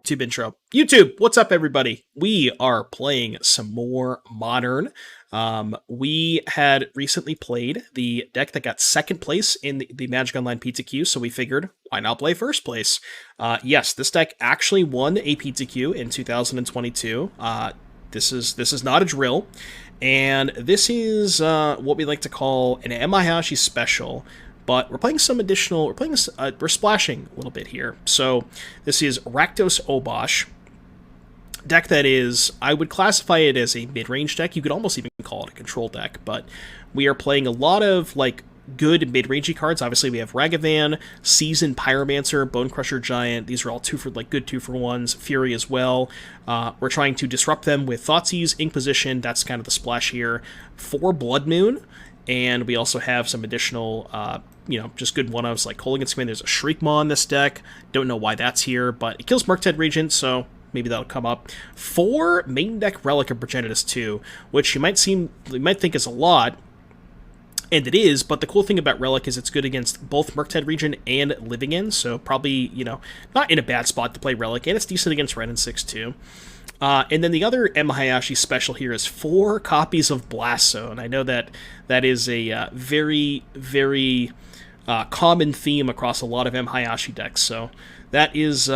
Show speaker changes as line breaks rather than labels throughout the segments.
YouTube intro. YouTube, what's up, everybody? We are playing some more Modern. We had recently played the deck that got second place in the Magic Online PTQ, so we figured, why not play first place? Yes, this deck actually won a PTQ in 2022. This is not a drill, and this is what we like to call an Emahashi special. But we're playing some additional, we're splashing a little bit here. So this is Rakdos Obosh, deck that is, I would classify it as a mid-range deck. You could almost even call it a control deck, but we are playing a lot of like good mid-rangey cards. Obviously we have Ragavan, Seasoned Pyromancer, Bonecrusher Giant. These are all good 2-for-1s, Fury as well. We're trying to disrupt them with Thoughtseize, Inquisition, that's kind of the splash here, 4 Blood Moon, and we also have some additional just good one-ofs like Kolaghan's Command. There's a Shriekmaw in this deck. Don't know why that's here, but it kills Murktide Regent, so maybe that'll come up. 4 main deck Relic of Progenitus 2, which you might think is a lot, and it is, but the cool thing about Relic is it's good against both Murktide Regent and Living End, so probably, not in a bad spot to play Relic, and it's decent against Ren and 6 too. And then the other Emahashi special here is 4 copies of Blast Zone. I know that is a very, very common theme across a lot of Emahashi decks, so that is,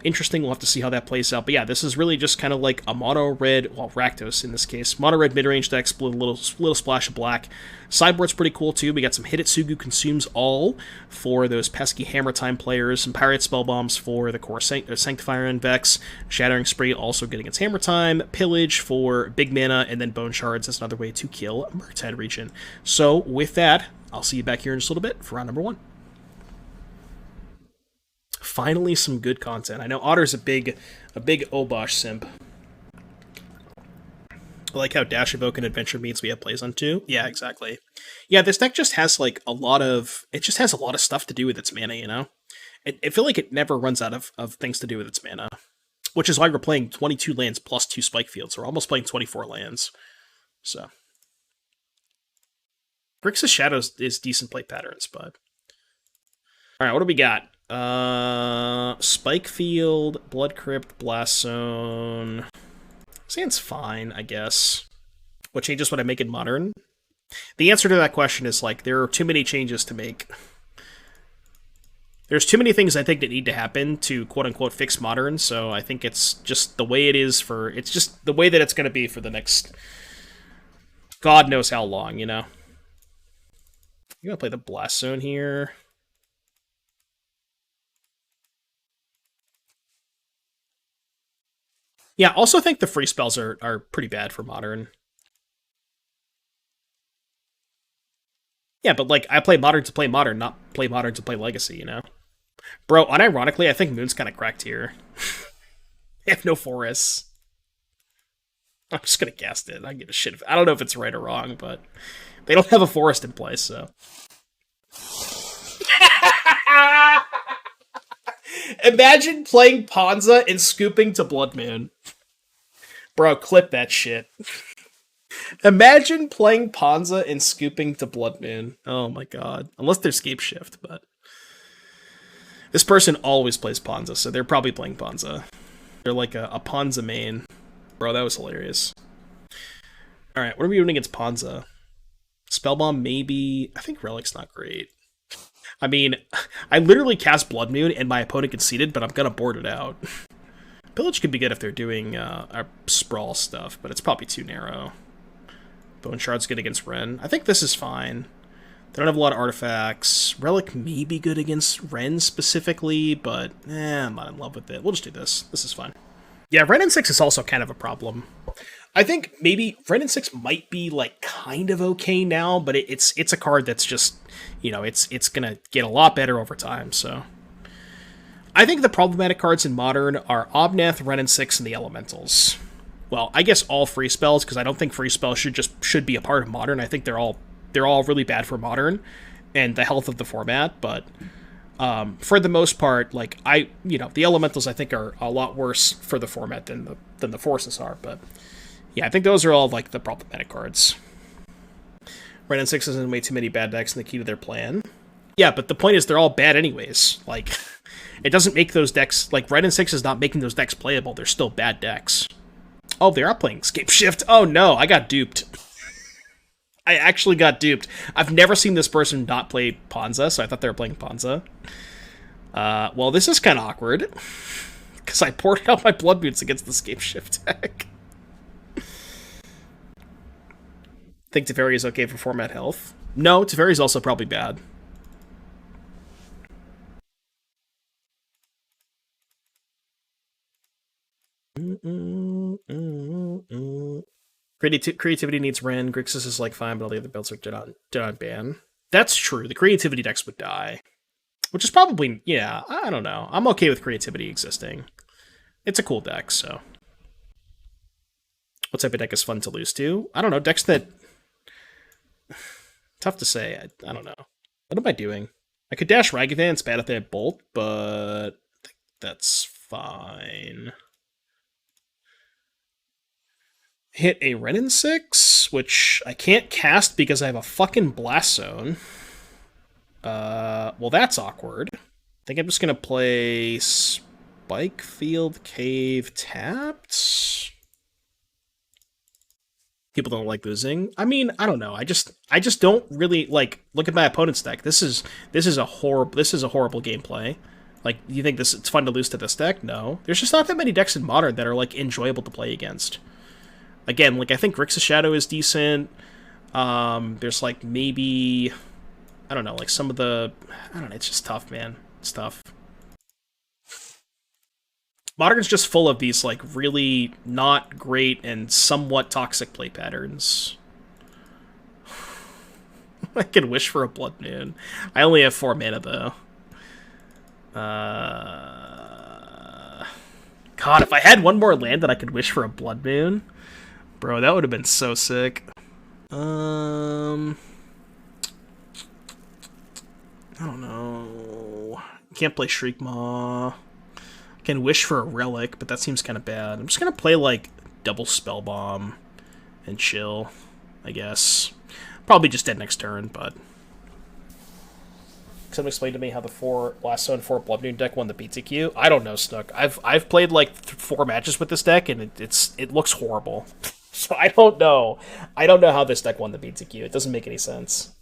interesting. We'll have to see how that plays out. But yeah, this is really just kind of like a mono-red, well, Rakdos in this case, mono-red mid-range deck, split a little splash of black. Sideboard's pretty cool too. We got some Hidetsugu Consumes All for those pesky Hammer Time players, some Pyrite Spellbombs for the core Sanctifier and Vex, Shattering Spree also good against Hammer Time, Pillage for big mana, and then Bone Shards as another way to kill Murktide Regent. So with that, I'll see you back here in just a little bit for round number 1. Finally, some good content. I know Otter's a big Obosh simp. I like how Dash Evoke and Adventure means we have plays on 2. Yeah, exactly. Yeah, this deck just has like a lot of stuff to do with its mana, I feel like it never runs out of things to do with its mana. Which is why we're playing 22 lands plus 2 Spikefields. We're almost playing 24 lands. So. Grixis Shadows is decent play patterns, but... Alright, what do we got? Spikefield, Blood Crypt, Blast Zone. Sand's fine, I guess. What changes would I make in Modern? The answer to that question is, like, there are too many changes to make. There's too many things I think that need to happen to quote-unquote fix Modern, so I think it's just the way it is it's just the way that it's going to be for the next God knows how long, You're going to play the Blast Zone here. Yeah, also think the free spells are pretty bad for Modern. Yeah, but like, I play Modern to play Modern, not play Modern to play Legacy, Bro, unironically, I think Moon's kind of cracked here. They have no forests. I'm just gonna cast it. I don't give a shit. I don't know if it's right or wrong, but they don't have a forest in place, so... Imagine playing Ponza and scooping to Blood Moon. Bro, clip that shit. Imagine playing Ponza and scooping to Blood Moon. Oh my god. Unless they're Scape Shift, but... This person always plays Ponza, so they're probably playing Ponza. They're like a Ponza main. Bro, that was hilarious. Alright, what are we doing against Ponza? Spellbomb, maybe... I think Relic's not great. I mean, I literally cast Blood Moon and my opponent conceded, but I'm gonna board it out. Pillage could be good if they're doing our Sprawl stuff, but it's probably too narrow. Bone Shards good against Ren. I think this is fine. They don't have a lot of artifacts. Relic may be good against Ren specifically, but I'm not in love with it. We'll just do this. This is fine. Yeah, Ren and 6 is also kind of a problem. I think maybe Ren and 6 might be like kind of okay now, but it's a card that's just, it's gonna get a lot better over time, so. I think the problematic cards in Modern are Obnath, Ren and 6, and the Elementals. Well, I guess all free spells, because I don't think free spells should be a part of Modern. I think they're all really bad for Modern and the health of the format, but for the most part, like the Elementals I think are a lot worse for the format than the Forces are, but yeah, I think those are all like the problematic cards. Ren and 6 is in way too many bad decks in the key to their plan. Yeah, but the point is they're all bad anyways. Like, It doesn't make those decks, like, Red and 6 is not making those decks playable. They're still bad decks. Oh, they are playing Scapeshift. Oh no, I got duped. I actually got duped. I've never seen this person not play Ponza, so I thought they were playing Ponza. Well, this is kind of awkward, because I poured out my Blood Moons against the Scapeshift deck. Think Teferi is okay for format health? No, Teferi is also probably bad. Creativity needs Ren. Grixis is like fine, but all the other builds are dead on ban. That's true. The creativity decks would die. Which is probably, yeah, I don't know. I'm okay with creativity existing. It's a cool deck, so. What type of deck is fun to lose to? I don't know. Decks that... Tough to say. I don't know. What am I doing? I could dash Ragavan and spat at that Bolt, but I think that's fine. Hit a Renin 6, which I can't cast because I have a fucking Blast Zone. Well, that's awkward. I think I'm just gonna play Spikefield Cave tapped. People don't like losing. I mean, I don't know. I just don't really like. Look at my opponent's deck. This is a horrible gameplay. Like, you think it's fun to lose to this deck? No. There's just not that many decks in Modern that are like enjoyable to play against. Again, like I think Grixis Shadow is decent. There's like maybe, I don't know, like some of the, I don't know. It's just tough, man. It's tough. Modern's just full of these, like, really not great and somewhat toxic play patterns. I can wish for a Blood Moon. I only have 4 mana, though. God, if I had one more land that I could wish for a Blood Moon, bro, that would have been so sick. I don't know. Can't play Shriekmaw. Can wish for a Relic, but that seems kind of bad. I'm just gonna play, like, double Spellbomb and chill, I guess. Probably just dead next turn, but... Someone explain to me how the 4 Last Zone 4 Blood Moon deck won the PTQ. I don't know, Snook. I've played, like, 4 matches with this deck, and it looks horrible. So I don't know. I don't know how this deck won the PTQ. It doesn't make any sense.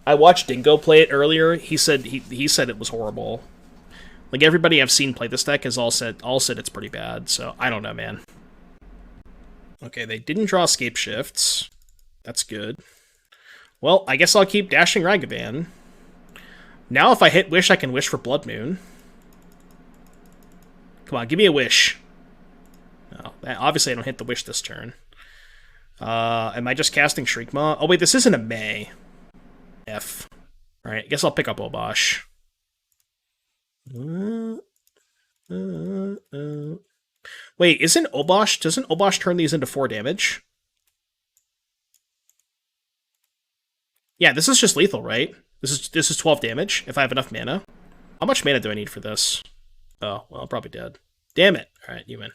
I watched Dingo play it earlier. He said it was horrible. Like, everybody I've seen play this deck has all said it's pretty bad, so I don't know, man. Okay, they didn't draw Scape Shifts. That's good. Well, I guess I'll keep dashing Ragavan. Now if I hit Wish, I can wish for Blood Moon. Come on, give me a wish. No, obviously I don't hit the wish this turn. Am I just casting Shriekmaw? Oh wait, this isn't a May. F. Alright, I guess I'll pick up Obosh. Wait, doesn't Obosh turn these into 4 damage? Yeah, this is just lethal, right? This is 12 damage if I have enough mana. How much mana do I need for this? Oh, well, I'm probably dead. Damn it. Alright, you win.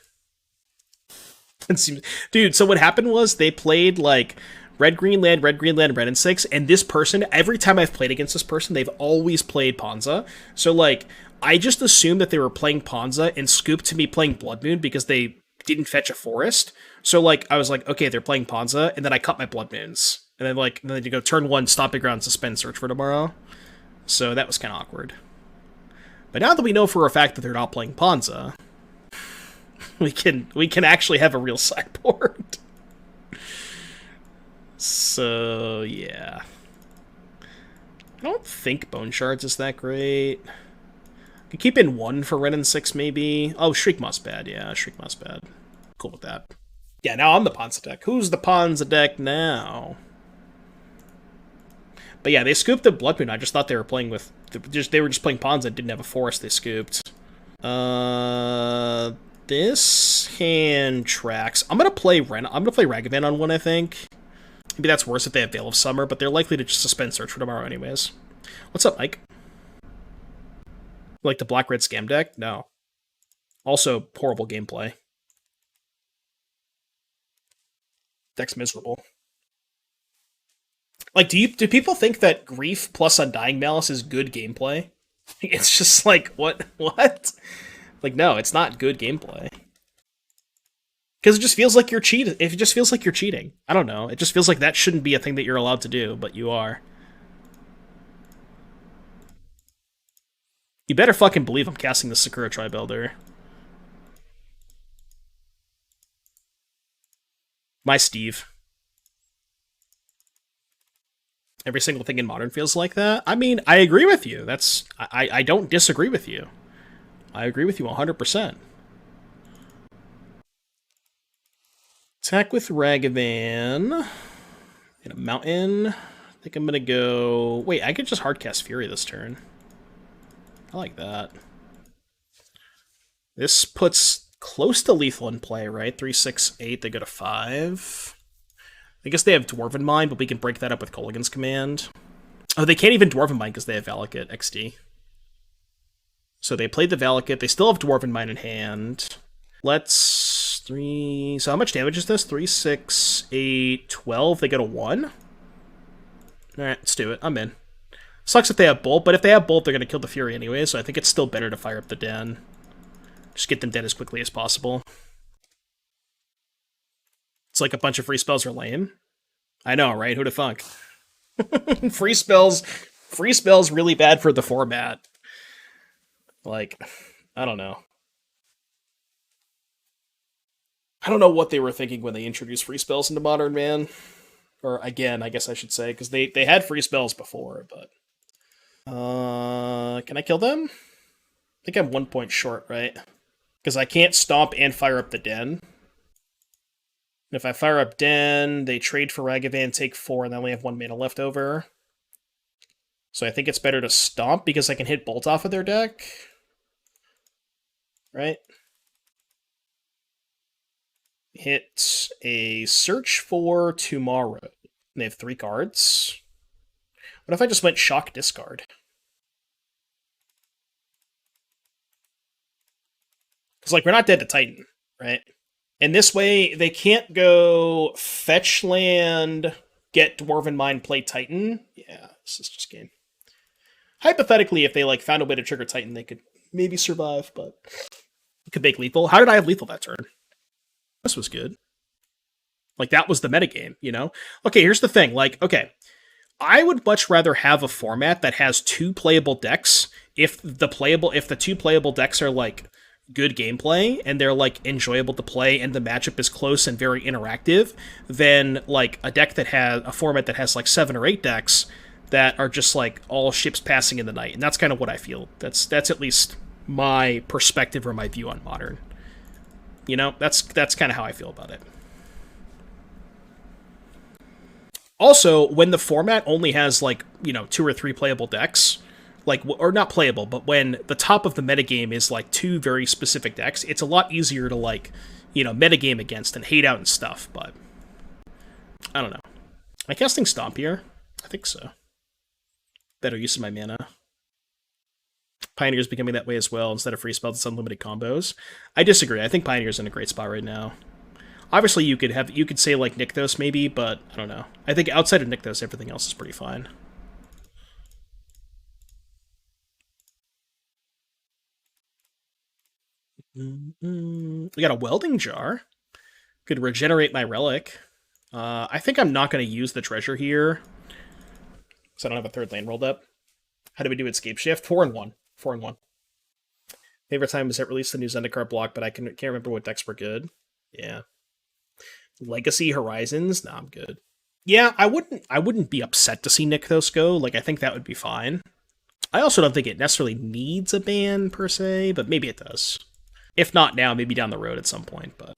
Dude, so what happened was they played, like, red, green land, red, and 6, and this person, every time I've played against this person, they've always played Ponza. So, like, I just assumed that they were playing Ponza and scooped to me playing Blood Moon because they didn't fetch a forest. So, like, I was like, okay, they're playing Ponza, and then I cut my Blood Moons. And then, like, then you go turn 1, Stomping Ground, suspend, search for tomorrow. So that was kind of awkward. But now that we know for a fact that they're not playing Ponza, we can actually have a real sideboard. So, yeah. I don't think Bone Shards is that great. I could keep in 1 for Ren and 6, maybe. Oh, Shriekmaw's bad. Yeah, Shriekmaw's bad. Cool with that. Yeah, now I'm the Ponza deck. Who's the Ponza deck now? But yeah, they scooped the Blood Moon. I just thought they were playing with... They were just playing Ponza and didn't have a forest they scooped. This hand tracks. I'm gonna play Ragavan on 1, I think. Maybe that's worse if they have Veil of Summer, but they're likely to just suspend search for tomorrow anyways. What's up, Mike? Like the black-red scam deck? No. Also, horrible gameplay. Deck's miserable. Like, do people think that Grief plus Undying Malice is good gameplay? It's just like, what? What? Like, no, it's not good gameplay. Because it just feels like you're cheating. It just feels like you're cheating. I don't know. It just feels like that shouldn't be a thing that you're allowed to do, but you are. You better fucking believe I'm casting the Sakura Tribuilder. My Steve. Every single thing in Modern feels like that. I mean, I agree with you. I don't disagree with you. I agree with you 100%. Attack with Ragavan. In a mountain. I think I'm gonna go... Wait, I could just hardcast Fury this turn. I like that. This puts close to lethal in play, right? 3, 6, 8, they go to 5. I guess they have Dwarven Mind, but we can break that up with Kolaghan's command. Oh, they can't even Dwarven Mind because they have Valakut XD. So they played the Valakut. They still have Dwarven Mind in hand. Let's... 3... So how much damage is this? 3, 6, 8, 12. They go to 1? Alright, let's do it. I'm in. Sucks if they have Bolt, but if they have Bolt, they're going to kill the Fury anyway, so I think it's still better to fire up the Den. Just get them dead as quickly as possible. It's like a bunch of free spells are lame. I know, right? Who'da thunk? free spells really bad for the format. Like, I don't know. I don't know what they were thinking when they introduced free spells into Modern, man. Or again, I guess I should say, because they had free spells before, but... can I kill them? I think I'm 1 point short, right? Because I can't stomp and fire up the Den. And if I fire up Den, they trade for Ragavan, take 4, and then we have 1 mana left over. So I think it's better to stomp because I can hit Bolt off of their deck. Right? Hit a Search for Tomorrow. And they have 3 cards. What if I just went Shock Discard? Because, like, we're not dead to Titan, right? And this way, they can't go fetch land, get Dwarven Mind, play Titan. Yeah, this is just game. Hypothetically, if they, like, found a way to trigger Titan, they could maybe survive, but... It could make lethal. How did I have lethal that turn? This was good. Like, that was the metagame, you know? Okay, here's the thing. Like, okay, I would much rather have a format that has 2 playable decks if the 2 playable decks are, like, good gameplay and they're, like, enjoyable to play and the matchup is close and very interactive than, like, a deck that has a format that has, like, 7 or 8 decks that are just, like, all ships passing in the night. And that's kind of what I feel. That's at least my perspective or my view on Modern. You know, that's kind of how I feel about it. Also, when the format only has, like, you know, 2 or 3 playable decks, like, or not playable, but when the top of the metagame is, like, 2 very specific decks, it's a lot easier to, like, you know, metagame against and hate out and stuff, but I don't know. Am I casting Stomp here? I think so. Better use of my mana. Pioneer's becoming that way as well. Instead of free spells, it's unlimited combos. I disagree. I think Pioneer's in a great spot right now. Obviously, you could say, like, Nykthos maybe, but I don't know. I think outside of Nykthos, everything else is pretty fine. We got a Welding Jar. Could regenerate my Relic. I think I'm not going to use the treasure here, because I don't have a 3rd lane rolled up. How do we do Escape Shift? 4 and 1. 4 and 1. Favorite time is it released the new Zendikar block, but I can't remember what decks were good. Yeah. Legacy Horizons? Nah, I'm good. Yeah, I wouldn't be upset to see Nykthos go. Like, I think that would be fine. I also don't think it necessarily needs a ban, per se, but maybe it does. If not now, maybe down the road at some point, but...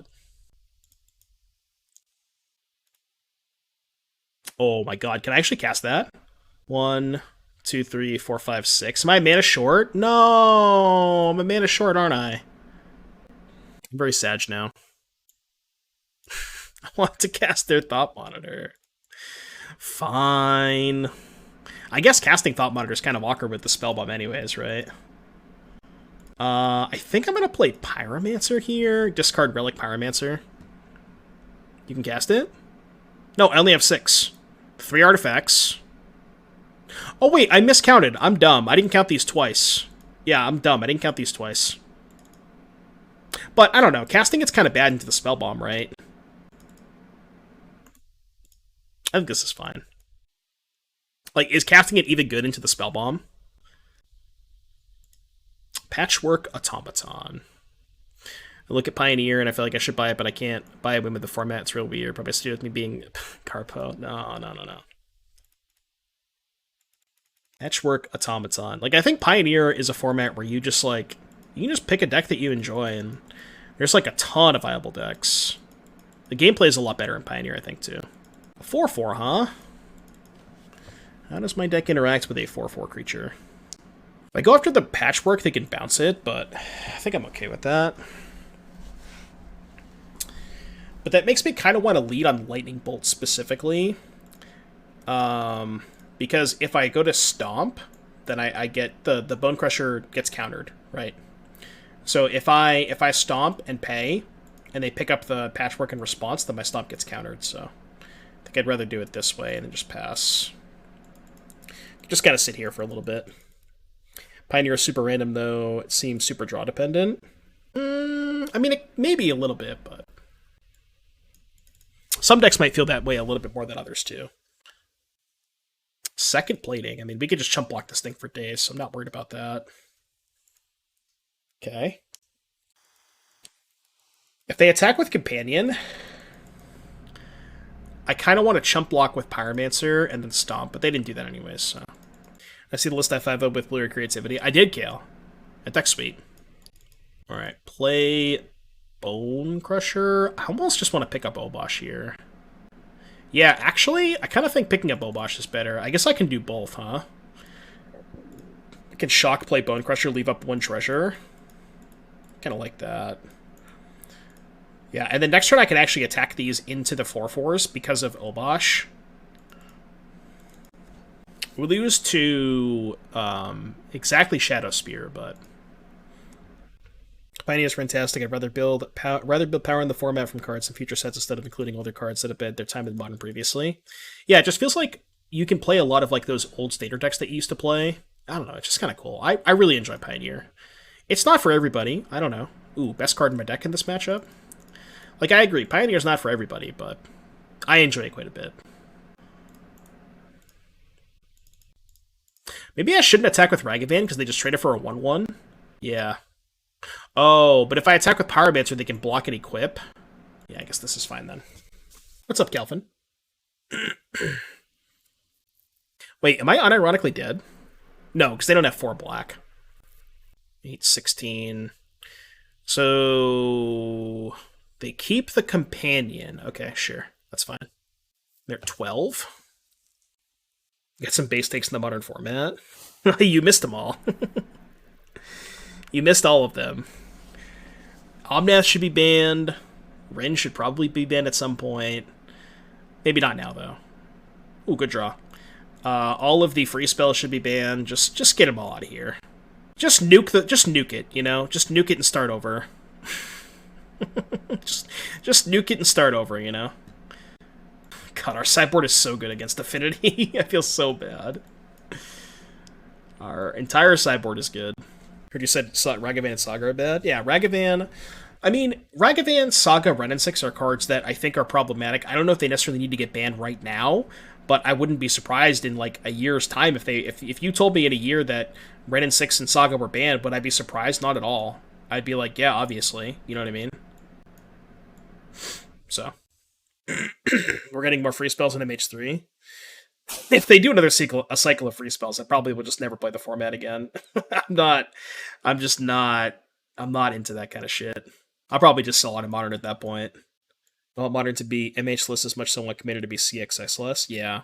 Oh my god, can I actually cast that? 1, 2, 3, 4, 5, 6. Am I mana short? No! I'm a mana short, aren't I? I'm very sad now. I want to cast their Thought Monitor. Fine. I guess casting Thought Monitor is kind of awkward with the Spellbomb anyways, right? I think I'm going to play Pyromancer here. Discard Relic Pyromancer. You can cast it? No, I only have 6. 3 artifacts. Oh wait, I miscounted. I'm dumb. I didn't count these twice. Yeah, I'm dumb. I didn't count these twice. But I don't know. Casting it's kind of bad into the Spellbomb, right? I think this is fine. Like, is casting it even good into the Spellbomb? Patchwork Automaton. I look at Pioneer and I feel like I should buy it, but I can't buy it with the format. It's real weird. Probably to do with me being Carpo. No. Patchwork Automaton. Like, I think Pioneer is a format where you just, like, you can just pick a deck that you enjoy, and there's, like, a ton of viable decks. The gameplay is a lot better in Pioneer, I think, too. 4/4, huh? How does my deck interact with a 4/4 creature? If I go after the Patchwork, they can bounce it, but I think I'm okay with that. But that makes me kind of want to lead on Lightning Bolt specifically. Because if I go to Stomp, then I get the Bonecrusher gets countered, right? So if I Stomp and pay, and they pick up the Patchwork in response, then my Stomp gets countered, so I think I'd rather do it this way and then just pass. Just gotta sit here for a little bit. Pioneer is super random, though. It seems super draw dependent. I mean, it may be a little bit, but some decks might feel that way a little bit more than others, too. Second plating. I mean, we could just chump block this thing for days, so I'm not worried about that. Okay. If they attack with Companion, I kind of want to chump block with Pyromancer and then Stomp, but they didn't do that anyways, so. I see the list I 5-0 with Blue Creativity. I did, Kale. That deck's sweet. Alright, play Bonecrusher. I almost just want to pick up Obosh here. Yeah, actually, I kind of think picking up Obosh is better. I guess I can do both, huh? I can shock play Bonecrusher, leave up one treasure. Kind of like that. Yeah, and then next turn I can actually attack these into the 4/4s because of Obosh. We lose to exactly Shadow Spear, but Pioneer is fantastic. I'd rather build power in the format from cards in future sets instead of including older cards that have been their time in Modern previously. Yeah, it just feels like you can play a lot of like those old Stater decks that you used to play. I don't know, it's just kind of cool. I really enjoy Pioneer. It's not for everybody. I don't know. Ooh, best card in my deck in this matchup? Like, I agree, Pioneer's not for everybody, but I enjoy it quite a bit. Maybe I shouldn't attack with Ragavan because they just traded for a 1/1. Yeah. Oh, but if I attack with Pyromancer, they can block and equip. Yeah, I guess this is fine then. What's up, Calvin? Wait, am I unironically dead? No, because they don't have 4 black. 8, 16. So they keep the Companion. Okay, sure. That's fine. They're 12. Got some base takes in the Modern format. You missed them all. You missed all of them. Omnath should be banned. Ren should probably be banned at some point. Maybe not now, though. Ooh, good draw. All of the free spells should be banned. Just get them all out of here. Just nuke it, you know? Just nuke it and start over. just nuke it and start over, you know? God, our sideboard is so good against Affinity. I feel so bad. Our entire sideboard is good. Heard you said Ragavan and Saga are bad? Yeah, Ragavan... I mean, Ragavan, Saga, Ren and 6 are cards that I think are problematic. I don't know if they necessarily need to get banned right now, but I wouldn't be surprised in like a year's time if you told me in a year that Ren and 6 and Saga were banned, would I be surprised? Not at all. I'd be like, yeah, obviously. You know what I mean? So... We're getting more free spells in MH3. If they do another a cycle of free spells, I probably will just never play the format again. I'm not into that kind of shit. I'll probably just sell out of Modern at that point. I want Modern to be MH-less as much as I want Commander to be CXS-less. Yeah.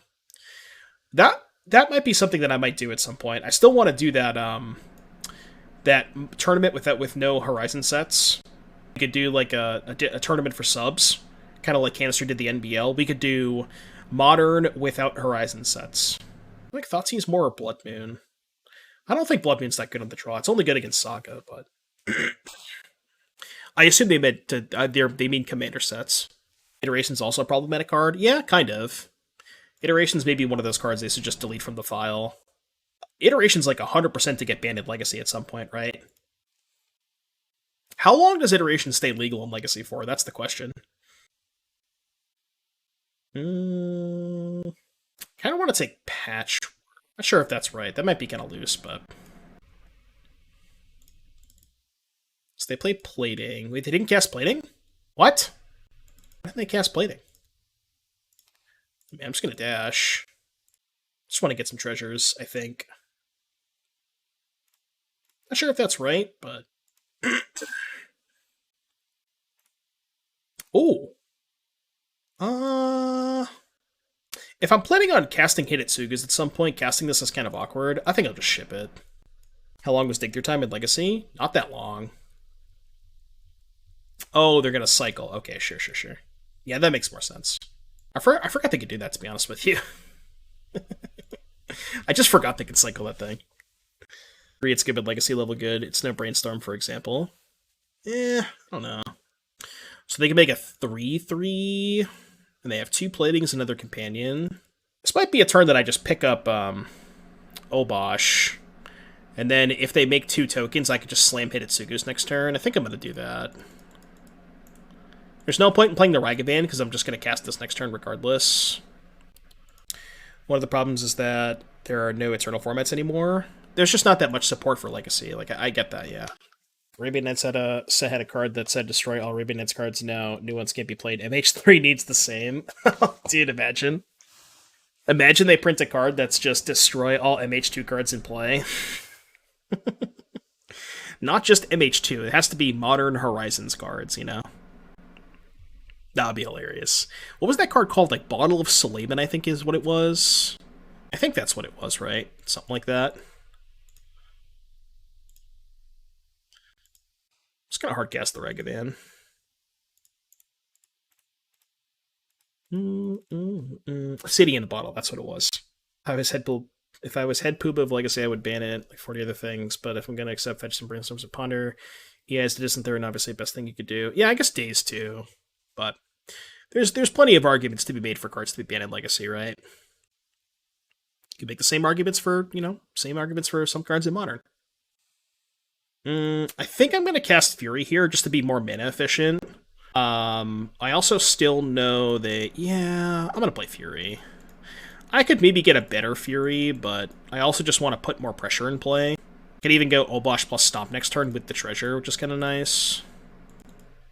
That might be something that I might do at some point. I still want to do that tournament with no Horizon sets. We could do like a tournament for subs. Kind of like Canister did the NBL. We could do Modern without Horizon sets. I think Thoughtseize more or Blood Moon. I don't think Blood Moon's that good on the draw. It's only good against Saga, but... I assume they mean Commander sets. Iteration's also a problematic card. Yeah, kind of. Iterations may be one of those cards they should just delete from the file. Iterations like 100% to get banned in Legacy at some point, right? How long does Iteration stay legal in Legacy for? That's the question. Kind of want to take Patch. Not sure if that's right. That might be kind of loose, but... So they played Plating. Wait, they didn't cast Plating? What? Why didn't they cast Plating? Man, I'm just going to dash. Just want to get some treasures, I think. Not sure if that's right, but... Oh. If I'm planning on casting Hidetsugus at some point, casting this is kind of awkward. I think I'll just ship it. How long was Dig Through Time in Legacy? Not that long. Oh, they're gonna cycle. Okay, sure. Yeah, that makes more sense. I forgot they could do that, to be honest with you. I just forgot they could cycle that thing. It's given Legacy level good. It's no Brainstorm, for example. I don't know. So they can make a 3/3, and they have 2 Platings, another Companion. This might be a turn that I just pick up Obosh, and then if they make 2 tokens, I could just slam Hidetsugus next turn. I think I'm going to do that. There's no point in playing the Ragavan, because I'm just going to cast this next turn regardless. One of the problems is that there are no Eternal formats anymore. There's just not that much support for Legacy. Like, I get that, yeah. Arabian Nights had a card that said destroy all Arabian Nights cards. No, new ones can't be played. MH3 needs the same. Dude, imagine. Imagine they print a card that's just destroy all MH2 cards in play. Not just MH2. It has to be Modern Horizons cards, you know? That would be hilarious. What was that card called? Like Bottle of Suleiman, I think is what it was. I think that's what it was, right? Something like that. Just gonna hardcast the Ragavan. City in the Bottle, that's what it was. If I was head poop of Legacy, I would ban it, like 40 other things, but if I'm gonna accept Fetch some Brainstorms and Ponder, yeah, it's the distant third and obviously best thing you could do. Yeah, I guess Days too. But there's plenty of arguments to be made for cards to be banned in Legacy, right? You can make the same arguments for, same arguments for some cards in Modern. I think I'm going to cast Fury here just to be more mana efficient. I also still know that, yeah, I'm going to play Fury. I could maybe get a better Fury, but I also just want to put more pressure in play. I could even go Obosh plus Stomp next turn with the treasure, which is kind of nice.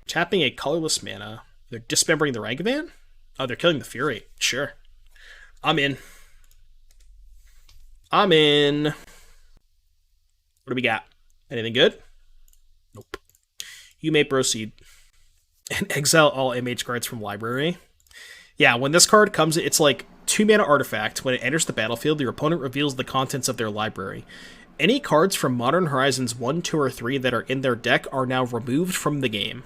Tapping a colorless mana. They're dismembering the Ragavan? Oh, they're killing the Fury. Sure. I'm in. What do we got? Anything good? Nope. You may proceed. And exile all MH cards from library. Yeah, when this card comes, it's like 2 mana artifact. When it enters the battlefield, your opponent reveals the contents of their library. Any cards from Modern Horizons 1, 2, or 3 that are in their deck are now removed from the game.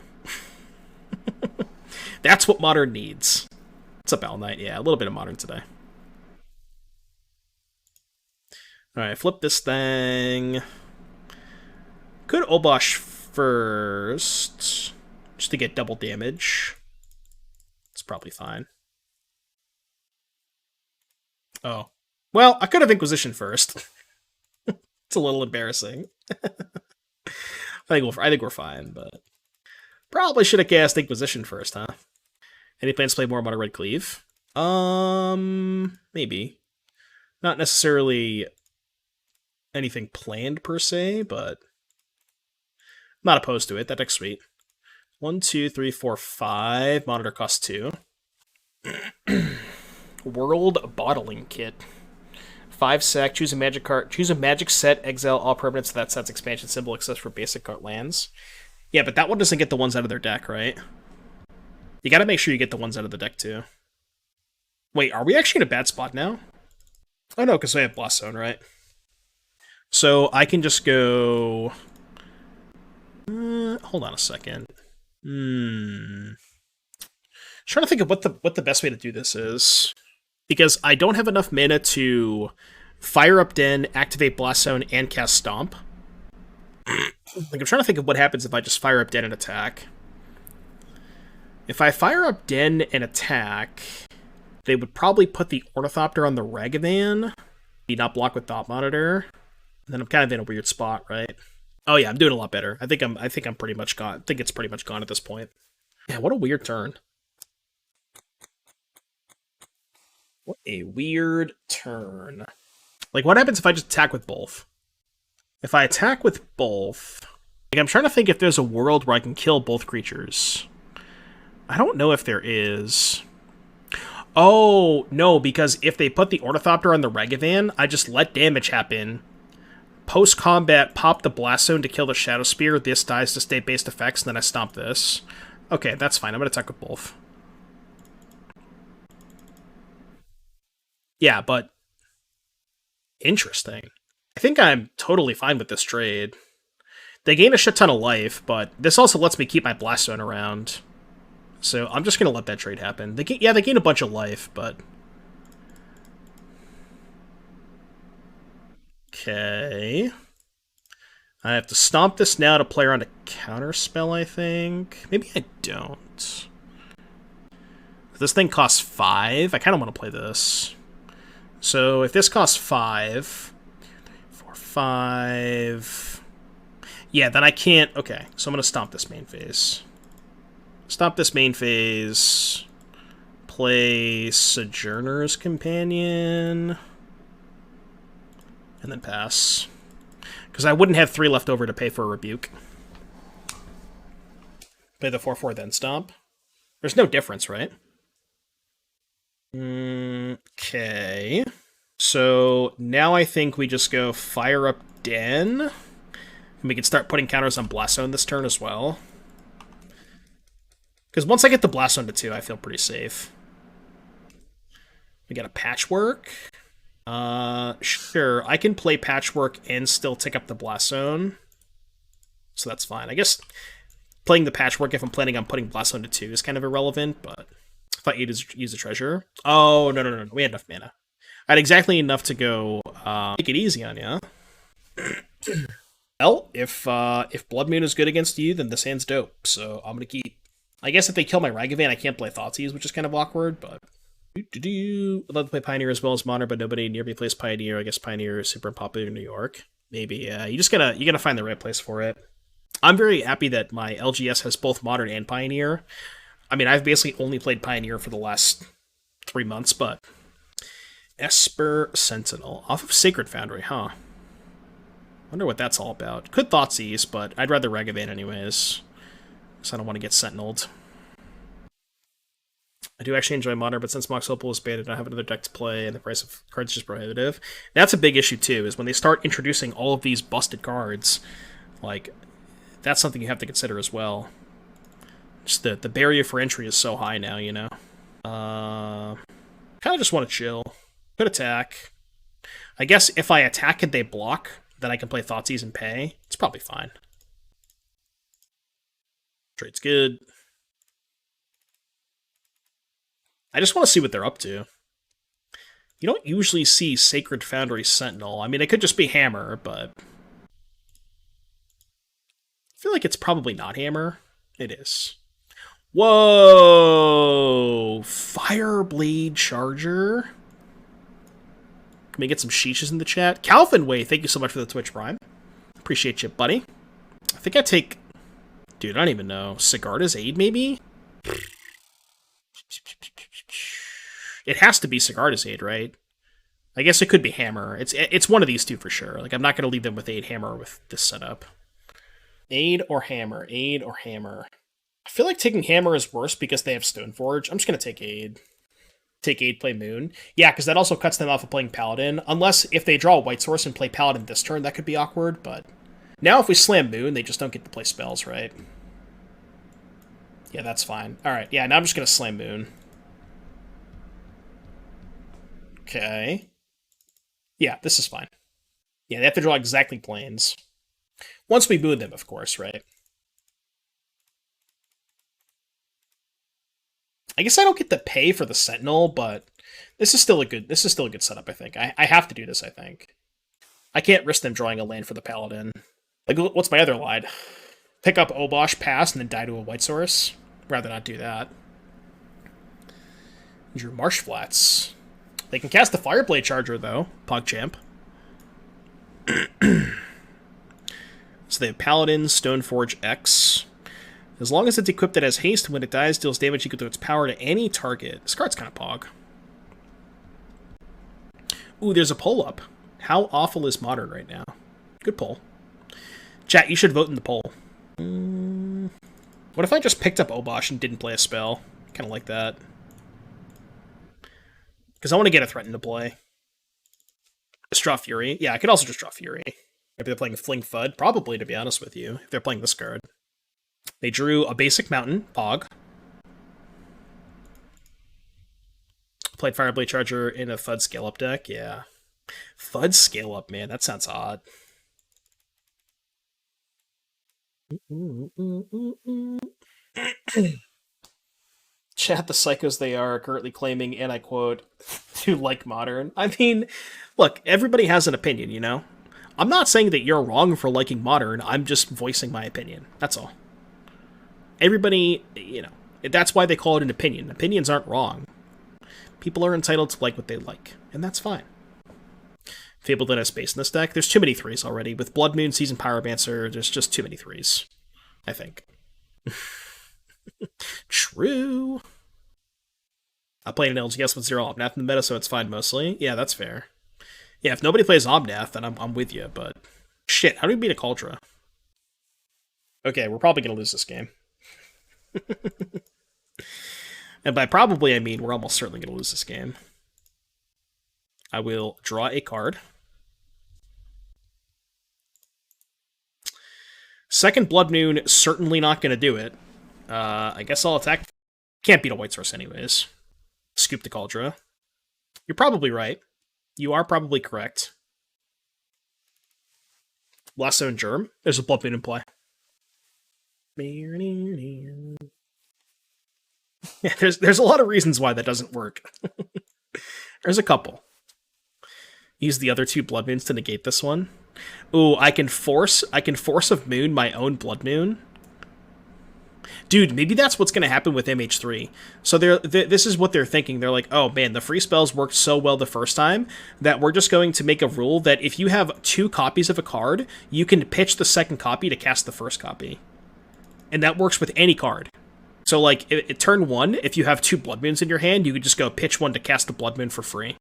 That's what Modern needs. What's up, Battle Knight? Yeah, a little bit of Modern today. Alright, flip this thing. Could Obosh first, just to get double damage. It's probably fine. Oh. Well, I could have Inquisition first. It's a little embarrassing. I think we're fine, but... Probably should have cast Inquisition first, huh? Any plans to play more Mono Red Cleave? Maybe. Not necessarily anything planned per se, but not opposed to it. That deck's sweet. 1, 2, 3, 4, 5. Monitor costs 2. World Bottling Kit. 5 sack. Choose a magic card. Choose a magic set. Exile all permanents to that set's expansion symbol, except for basic card lands. Yeah, but that one doesn't get the ones out of their deck, right? You gotta make sure you get the ones out of the deck, too. Wait, are we actually in a bad spot now? Oh, no, because I have Blast Zone, right? So I can just go... hold on a second. Trying to think of what the best way to do this is. Because I don't have enough mana to fire up Den, activate Blast Zone, and cast Stomp. Like, I'm trying to think of what happens if I just fire up Den and attack. If I fire up Den and attack, They would probably put the Ornithopter on the Ragavan. Be not block with Thought Monitor. And then I'm kind of in a weird spot, right? Oh yeah, I'm doing a lot better. I think I'm pretty much gone. I think it's pretty much gone at this point. Yeah, what a weird turn. What a weird turn. Like, what happens if I just attack with both? If I attack with both... Like, I'm trying to think if there's a world where I can kill both creatures. I don't know if there is. Oh, no, because if they put the Ornithopter on the Ragavan, I just let damage happen. Post-combat, pop the Blast Zone to kill the Shadow Spear. This dies to state-based effects, and then I stomp this. Okay, that's fine. I'm going to attack with both. Yeah, but... Interesting. I think I'm totally fine with this trade. They gain a shit ton of life, but this also lets me keep my Blast Zone around. So I'm just going to let that trade happen. They gain a bunch of life, but... Okay. I have to stomp this now to play around a counterspell, I think. Maybe I don't. This thing costs 5. I kind of want to play this. So if this costs 5... 4, 5... Yeah, then I can't... Okay, so I'm going to stomp this main phase. Stop this main phase. Play Sojourner's Companion. And then pass. Because I wouldn't have 3 left over to pay for a Rebuke. Play the 4/4, then stomp. There's no difference, right? Okay. So now I think we just go Fire Up Den. And we can start putting counters on Blast Zone this turn as well. Because once I get the Blast Zone to 2, I feel pretty safe. We got a Patchwork. Sure, I can play Patchwork and still tick up the Blast Zone. So that's fine. I guess playing the Patchwork if I'm planning on putting Blast Zone to 2 is kind of irrelevant, but if I use a treasure... Oh, no. We had enough mana. I had exactly enough to go take it easy on you. Well, if Blood Moon is good against you, then this hand's dope, so I'm going to keep... I guess if they kill my Ragavan, I can't play Thoughtseize, which is kind of awkward, but... I'd love to play Pioneer as well as Modern, but nobody near me plays Pioneer. I guess Pioneer is super popular in New York. Maybe, yeah. You gotta find the right place for it. I'm very happy that my LGS has both Modern and Pioneer. I mean, I've basically only played Pioneer for the last 3 months, but... Esper Sentinel. Off of Sacred Foundry, huh? Wonder what that's all about. Could Thoughtseize, but I'd rather Ragavan anyways. So I don't want to get Sentineled. I do actually enjoy Modern, but since Mox Opal is banned, I don't have another deck to play, and the price of cards is just prohibitive. That's a big issue, too, is when they start introducing all of these busted cards, like, that's something you have to consider as well. Just the barrier for entry is so high now, you know? Kind of just want to chill. Could attack. I guess if I attack and they block, then I can play Thoughtseize and pay. It's probably fine. Trade's good. I just want to see what they're up to. You don't usually see Sacred Foundry Sentinel. I mean, it could just be Hammer, but... I feel like it's probably not Hammer. It is. Whoa! Fireblade Charger? Can we get some sheeches in the chat? Calvin Way, thank you so much for the Twitch Prime. Appreciate you, buddy. I think I take... Dude, I don't even know. Sigarda's Aid, maybe? It has to be Sigarda's Aid, right? I guess it could be Hammer. It's one of these two for sure. Like, I'm not going to leave them with Aid Hammer with this setup. Aid or Hammer? Aid or Hammer? I feel like taking Hammer is worse because they have Stoneforge. I'm just going to take Aid. Take Aid, play Moon. Yeah, because that also cuts them off of playing Paladin. Unless if they draw a White Source and play Paladin this turn, that could be awkward, but... Now if we slam Moon, they just don't get to play spells, right? Yeah, that's fine. Alright, yeah, now I'm just going to slam Moon. Okay. Yeah, this is fine. Yeah, they have to draw exactly planes. Once we moon them, of course, right? I guess I don't get to pay for the Sentinel, but this is still a good setup, I think. I have to do this, I think. I can't risk them drawing a land for the Paladin. Like, what's my other line? Pick up Obosh, pass, and then die to a White Source? Rather not do that. Drew Marsh Flats. They can cast the Fireblade Charger, though. PogChamp. So they have Paladin, Stoneforge X. As long as it's equipped, it has haste. When it dies, deals damage equal to its power to any target. This card's kind of pog. Ooh, there's a poll up. How awful is Modern right now? Good poll. Chat, you should vote in the poll. What if I just picked up Obosh and didn't play a spell? Kind of like that. Because I want to get a threat into play. Just draw Fury. Yeah, I could also just draw Fury. Maybe they're playing Fling Fud. Probably, to be honest with you, if they're playing this card. They drew a basic mountain, Pog. Played Fireblade Charger in a Fud scale-up deck, yeah. Fud scale-up, man, that sounds odd. Chat, the psychos they are currently claiming, and I quote, to like Modern. I mean, look, everybody has an opinion, you know? I'm not saying that you're wrong for liking Modern, I'm just voicing my opinion. That's all. Everybody, you know, that's why they call it an opinion. Opinions aren't wrong. People are entitled to like what they like, and that's fine. Fable didn't have space in this deck. There's too many 3s already. With Blood Moon, Seasoned Pyromancer, there's just too many 3s. I think. True. I played an LGS with 0 Omnath in the meta, so it's fine mostly. Yeah, that's fair. Yeah, if nobody plays Omnath, then I'm with you, but... Shit, how do we beat a Kaldra? Okay, we're probably going to lose this game. And by probably, I mean we're almost certainly going to lose this game. I will draw a card. Second Blood Moon, certainly not going to do it. I guess I'll attack. Can't beat a white source anyways. Scoop the Kaldra. You're probably right. You are probably correct. Lasso and Germ. There's a Blood Moon in play. Yeah, there's a lot of reasons why that doesn't work. There's a couple. Use the other 2 Blood Moons to negate this one. Ooh, I can force of Moon my own Blood Moon. Dude, maybe that's what's going to happen with MH3. So this is what they're thinking. They're like, oh man, the free spells worked so well the first time that we're just going to make a rule that if you have 2 copies of a card, you can pitch the second copy to cast the first copy. And that works with any card. So like, turn 1, if you have 2 Blood Moons in your hand, you could just go pitch 1 to cast the Blood Moon for free.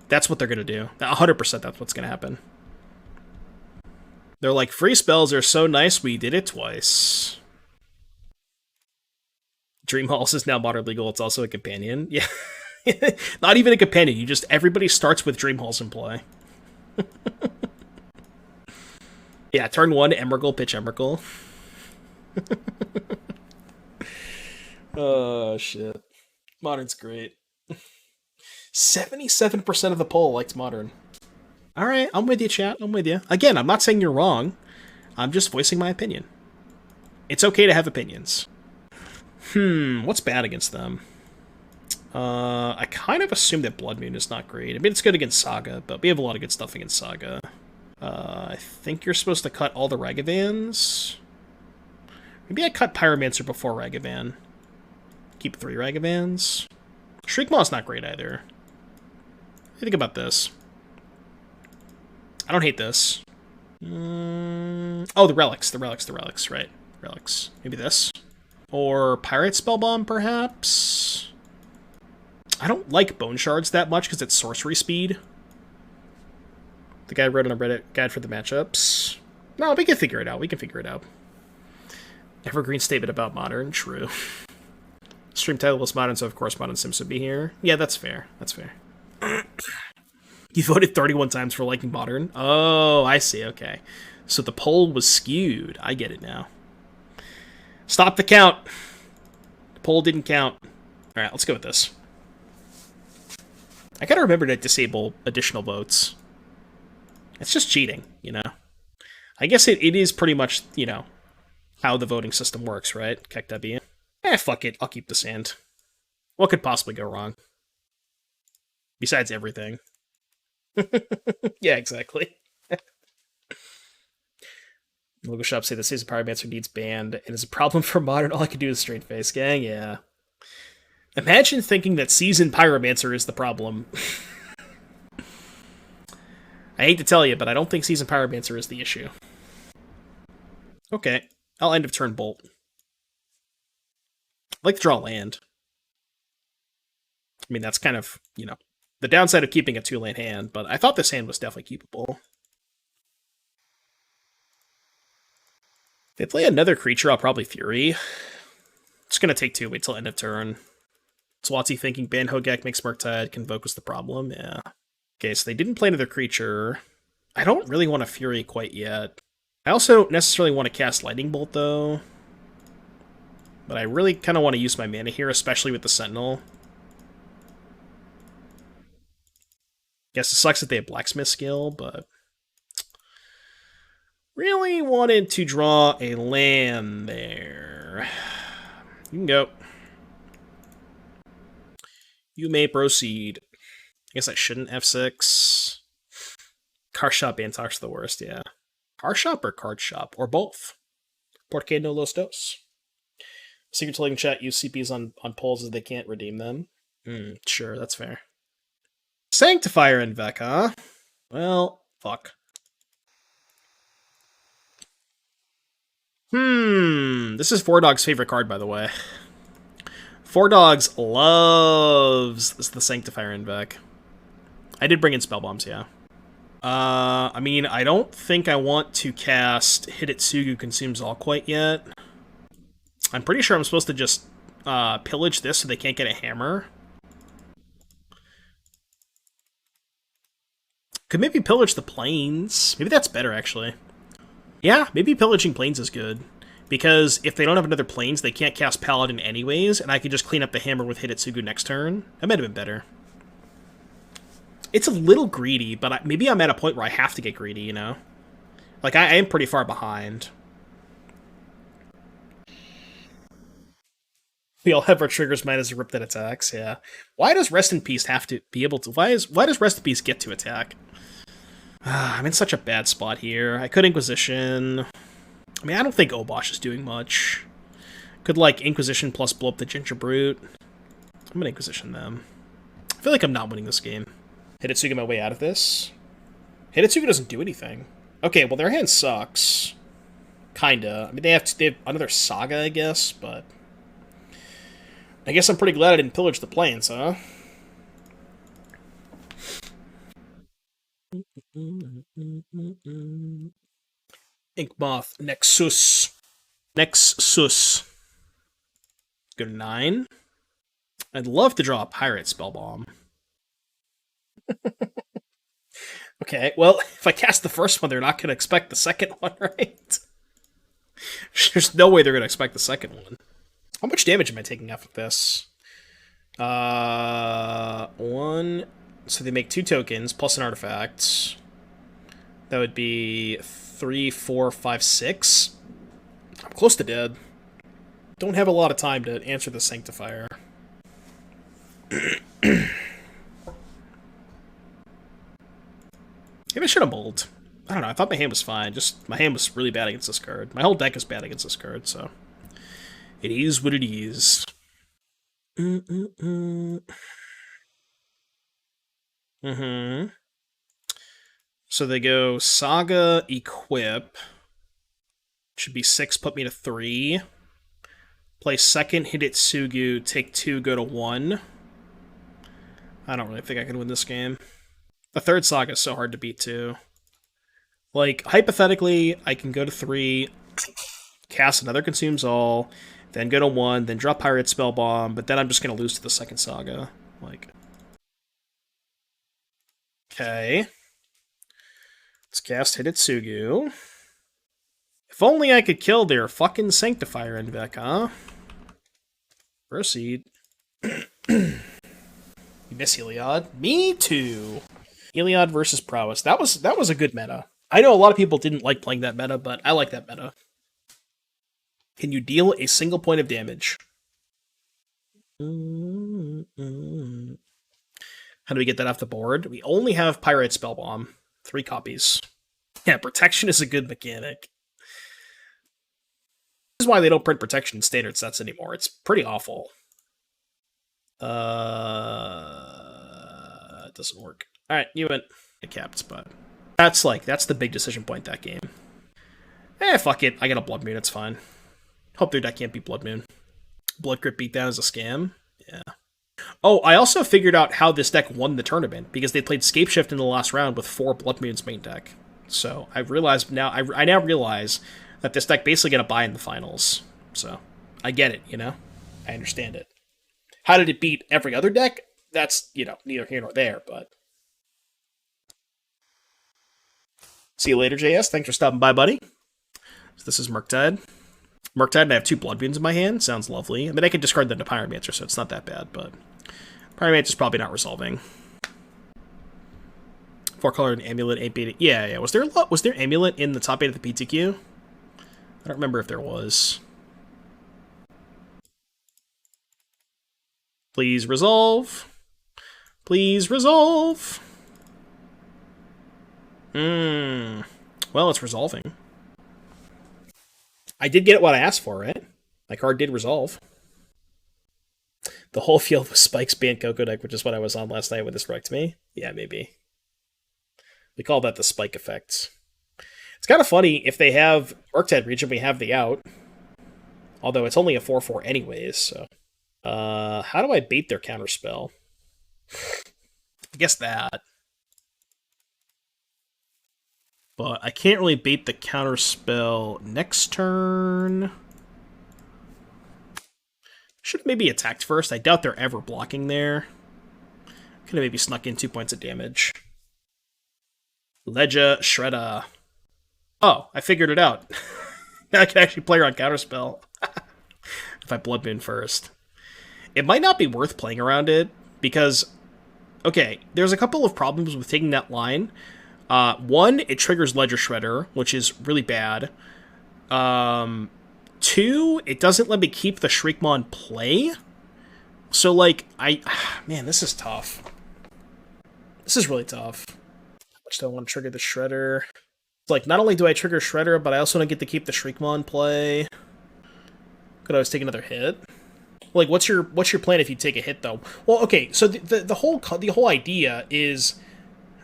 That's what they're going to do. 100% that's what's going to happen. They're like, free spells are so nice, we did it twice. Dream Halls is now modern legal, it's also a companion. Yeah. Not even a companion, everybody starts with Dream Halls in play. Yeah, turn 1, Emrakul, pitch Emrakul. Oh, shit. Modern's great. 77% of the poll likes Modern. Alright, I'm with you, chat. I'm with you. Again, I'm not saying you're wrong. I'm just voicing my opinion. It's okay to have opinions. What's bad against them? I kind of assume that Blood Moon is not great. I mean, it's good against Saga, but we have a lot of good stuff against Saga. I think you're supposed to cut all the Ragavans. Maybe I cut Pyromancer before Ragavan. Keep 3 Ragavans. Shriekmaw's not great either. What do you think about this? I don't hate this. Oh, the relics, right. Relics. Maybe this. Or Pyrite Spellbomb, perhaps? I don't like Bone Shards that much because it's sorcery speed. The guy wrote on a Reddit guide for the matchups. No, we can figure it out. Evergreen statement about Modern, true. Stream title was Modern, so of course Modern Sims would be here. Yeah, that's fair. You voted 31 times for liking Modern? Oh, I see, okay. So the poll was skewed. I get it now. Stop the count! The poll didn't count. Alright, let's go with this. I gotta remember to disable additional votes. It's just cheating, you know? I guess it is pretty much, you know, how the voting system works, right? KekW. Fuck it. I'll keep the sand. What could possibly go wrong? Besides everything. Yeah, exactly. Logo shop say the Seasoned Pyromancer needs banned and is a problem for Modern. All I can do is straight face gang. Yeah. Imagine thinking that Seasoned Pyromancer is the problem. I hate to tell you, but I don't think Seasoned Pyromancer is the issue. Okay, I'll end of turn bolt. I'd like to draw land. I mean, that's kind of, the downside of keeping a 2-land hand, but I thought this hand was definitely keepable. If they play another creature, I'll probably Fury. It's going to take 2, wait till end of turn. Swazi thinking Ban Hogak makes Murktide, Convoke was the problem, yeah. Okay, so they didn't play another creature. I don't really want to Fury quite yet. I also don't necessarily want to cast Lightning Bolt, though. But I really kind of want to use my mana here, especially with the Sentinel. Guess it sucks that they have Blacksmith skill, but... really wanted to draw a land there. You can go. You may proceed. I guess I shouldn't F6. Car shop Bantock's the worst, yeah. Car shop or card shop? Or both. Porque no los dos. Secret Telegram chat use CPs on polls as they can't redeem them. Sure, that's fair. Sanctifier in Vec, huh? Well, fuck. This is 4Dog's favorite card, by the way. 4Dogs loves the Sanctifier in Vec. I did bring in Spellbombs, yeah. I mean, I don't think I want to cast Hidetsugu Consumes All quite yet. I'm pretty sure I'm supposed to just pillage this so they can't get a hammer. Could maybe pillage the plains. Maybe that's better, actually. Yeah, maybe pillaging plains is good. Because if they don't have another plains, they can't cast Paladin anyways, and I could just clean up the hammer with Hidetsugu next turn. That might have been better. It's a little greedy, but maybe I'm at a point where I have to get greedy, you know? Like, I am pretty far behind. We all have our triggers minus rip that attacks, yeah. Why does Rest in Peace have to be able to... Why does Rest in Peace get to attack? I'm in such a bad spot here. I could Inquisition. I mean, I don't think Obosh is doing much. Could, like, Inquisition plus blow up the Ginger Brute. I'm gonna Inquisition them. I feel like I'm not winning this game. Hidetsugu my way out of this. Hidetsugu doesn't do anything. Okay, well, their hand sucks. Kinda. I mean, they have another Saga, I guess, but... I guess I'm pretty glad I didn't pillage the plains, huh? Inkmoth, Nexus. Nexus. Go to 9. I'd love to draw a Pyrite Spellbomb. Okay, well, if I cast the first one, they're not going to expect the second one, right? There's no way they're going to expect the second one. How much damage am I taking off of this? 1... So they make 2 tokens, plus an artifact. That would be 3, 4, 5, 6. I'm close to dead. Don't have a lot of time to answer the Sanctifier. Maybe I should have bowled. I don't know, I thought my hand was fine. Just, my hand was really bad against this card. My whole deck is bad against this card, so... It is what it is. So they go Saga, Equip. Should be 6, put me to 3. Play second, Hidetsugu, take 2, go to 1. I don't really think I can win this game. The third Saga is so hard to beat, too. Like, hypothetically, I can go to 3, cast another Consumes All, then go to 1, then drop Pyrite Spellbomb, but then I'm just going to lose to the second Saga. Like... Okay. Let's cast Hidetsugu. If only I could kill their fucking Sanctifier in Vec, huh? Proceed. You miss Heliod? Me too! Heliod versus Prowess. That was a good meta. I know a lot of people didn't like playing that meta, but I like that meta. Can you deal a single point of damage? How do we get that off the board? We only have Pyrite Spellbomb. 3 copies. Yeah, protection is a good mechanic. This is why they don't print protection in standard sets anymore. It's pretty awful. It doesn't work. Alright, you went a capped spot. That's the big decision point that game. Fuck it. I got a Blood Moon, it's fine. Hope their deck can't beat Blood Moon. Blood Crypt beatdown is a scam? Yeah. Oh, I also figured out how this deck won the tournament, because they played Scapeshift in the last round with 4 Blood Moons main deck. So I realized now, I now realize that this deck basically got a bye in the finals. So I get it, you know? I understand it. How did it beat every other deck? That's, you know, neither here nor there, but... See you later, JS. Thanks for stopping by, buddy. So this is Murktide. Murktide, and I have 2 Blood Moons in my hand. Sounds lovely. I mean, I can discard them to Pyromancer, so it's not that bad, but... Pyromancer's probably not resolving. 4-color and Amulet, 8-beta. Yeah. Was there Amulet in the top 8 of the PTQ? I don't remember if there was. Please resolve. Please resolve. Well, it's resolving. I did get what I asked for, right? My card did resolve. The whole field was Spike's banned Coco deck, which is what I was on last night when this wrecked me. Yeah, maybe. We call that the Spike effect. It's kind of funny, if they have Murktide region, we have the out. Although it's only a 4/4 anyways, so... how do I bait their counterspell? I guess that. But I can't really bait the counterspell next turn. Should have maybe attacked first. I doubt they're ever blocking there. Could have maybe snuck in 2 points of damage. Ledger Shredder. Oh, I figured it out. Now I can actually play her on counterspell. If I Blood Moon first. It might not be worth playing around it, because... Okay, there's a couple of problems with taking that line. One, it triggers Ledger Shredder, which is really bad. 2, it doesn't let me keep the Shriekmaw in play. So, like, man, this is tough. This is really tough. How much do I want to trigger the Shredder? It's like, not only do I trigger Shredder, but I also don't get to keep the Shriekmaw in play. Could I always take another hit? Like, what's your plan if you take a hit, though? Well, okay, so the whole idea is...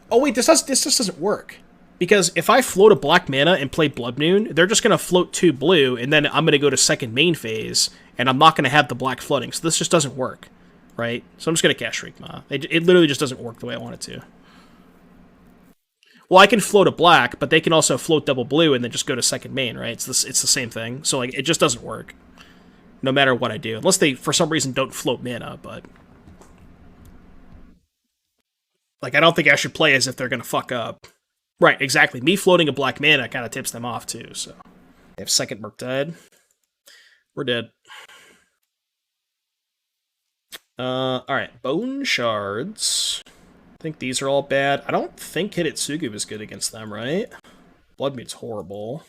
Oh, wait, this just doesn't work. Because if I float a black mana and play Blood Moon, they're just going to float 2 blue, and then I'm going to go to second main phase, and I'm not going to have the black floating. So this just doesn't work, right? So I'm just going to cast Shriekmaw. It literally just doesn't work the way I want it to. Well, I can float a black, but they can also float double blue and then just go to second main, right? It's the same thing. So, like, it just doesn't work. No matter what I do. Unless they, for some reason, don't float mana, but... Like, I don't think I should play as if they're going to fuck up. Right, exactly. Me floating a black mana kind of tips them off, too, so... They have second Murktide. We're dead. Alright. Bone Shards. I think these are all bad. I don't think Hidetsugu is good against them, right? Blood Moon's horrible.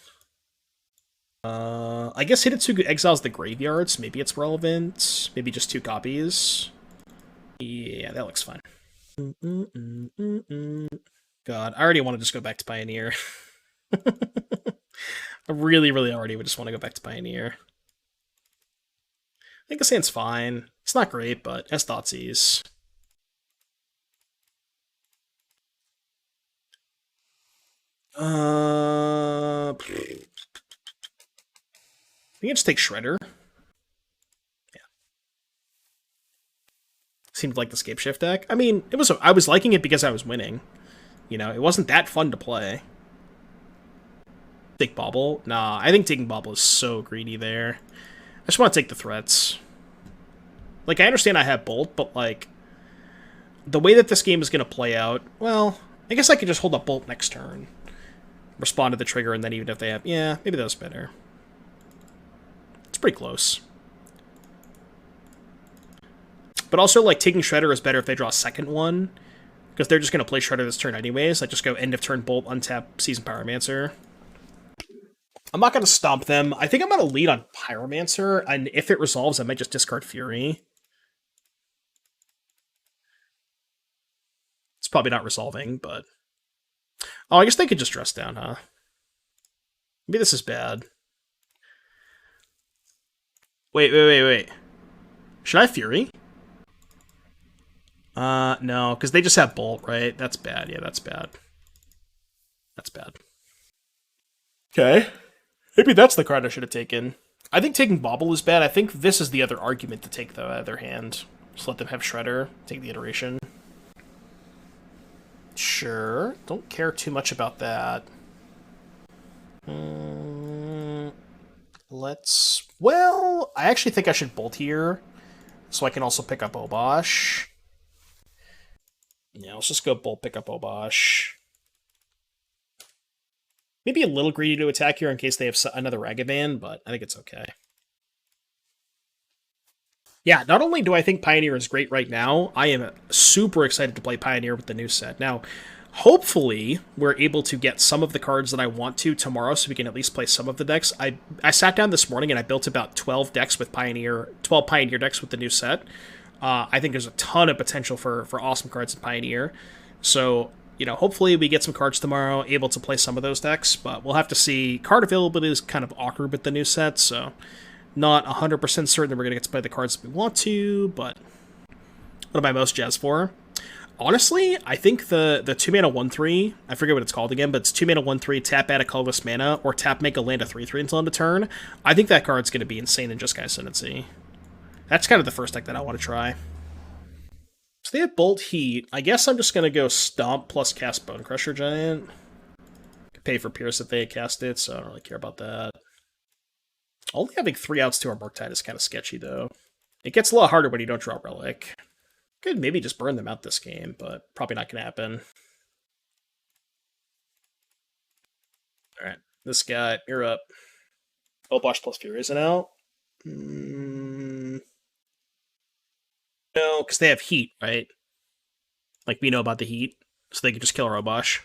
I guess Hidetsugu exiles the graveyards. Maybe it's relevant. Maybe just 2 copies. Yeah, that looks fine. God, I already want to just go back to Pioneer. I really already would just want to go back to Pioneer. I think this hand's fine. It's not great, but as Thoughtseize. I think I just take Shredder. Yeah. Seemed like the Scapeshift deck. I mean, I was liking it because I was winning. You know, it wasn't that fun to play. Take Bauble? Nah, I think taking Bauble is so greedy there. I just want to take the threats. Like, I understand I have Bolt, but, like, the way that this game is going to play out, well, I guess I could just hold up Bolt next turn. Respond to the trigger, and then even if they have... Yeah, maybe that was better. It's pretty close. But also, like, taking Shredder is better if they draw a second one, because they're just going to play Shredder this turn anyways. I just go end of turn Bolt, untap Seasoned Pyromancer. I'm not going to stomp them. I think I'm going to lead on Pyromancer, and if it resolves, I might just discard Fury. It's probably not resolving, but... Oh, I guess they could just dress down, huh? Maybe this is bad. Wait. Should I Fury? I think I should. No, because they just have Bolt, right? That's bad. Yeah, that's bad. That's bad. Okay. Maybe that's the card I should have taken. I think taking Bobble is bad. I think this is the other argument to take the other hand. Just let them have Shredder. Take the iteration. Sure. Don't care too much about that. Let's... Well, I actually think I should Bolt here, so I can also pick up Obosh. Yeah, let's just go Bolt, pick up Obosh. Maybe a little greedy to attack here in case they have another Ragavan, but I think it's okay. Yeah, not only do I think Pioneer is great right now, I am super excited to play Pioneer with the new set. Now, hopefully, we're able to get some of the cards that I want to tomorrow so we can at least play some of the decks. I sat down this morning and I built about 12 decks with 12 Pioneer decks with the new set. I think there's a ton of potential for awesome cards in Pioneer. So, hopefully we get some cards tomorrow, able to play some of those decks, but we'll have to see. Card availability is kind of awkward with the new set, so not 100% certain that we're going to get to play the cards we want to, but what am I most jazzed for? Honestly, I think the 2-mana 1/3, I forget what it's called again, but it's 2-mana 1/3, tap add a colorless mana, or tap make a land a 3/3 until end of turn. I think that card's going to be insane in Jeskai Ascendancy. That's kind of the first deck that I want to try. So they have Bolt Heat. I guess I'm just going to go Stomp plus cast Bonecrusher Giant. Could pay for Pierce if they cast it, so I don't really care about that. Only having 3 outs to our Murktide is kind of sketchy, though. It gets a lot harder when you don't draw Relic. Could maybe just burn them out this game, but probably not going to happen. Alright, this guy, you're up. Obosh plus Fury isn't out. No, because they have Heat, right? Like, we know about the Heat, so they can just kill our Obosh.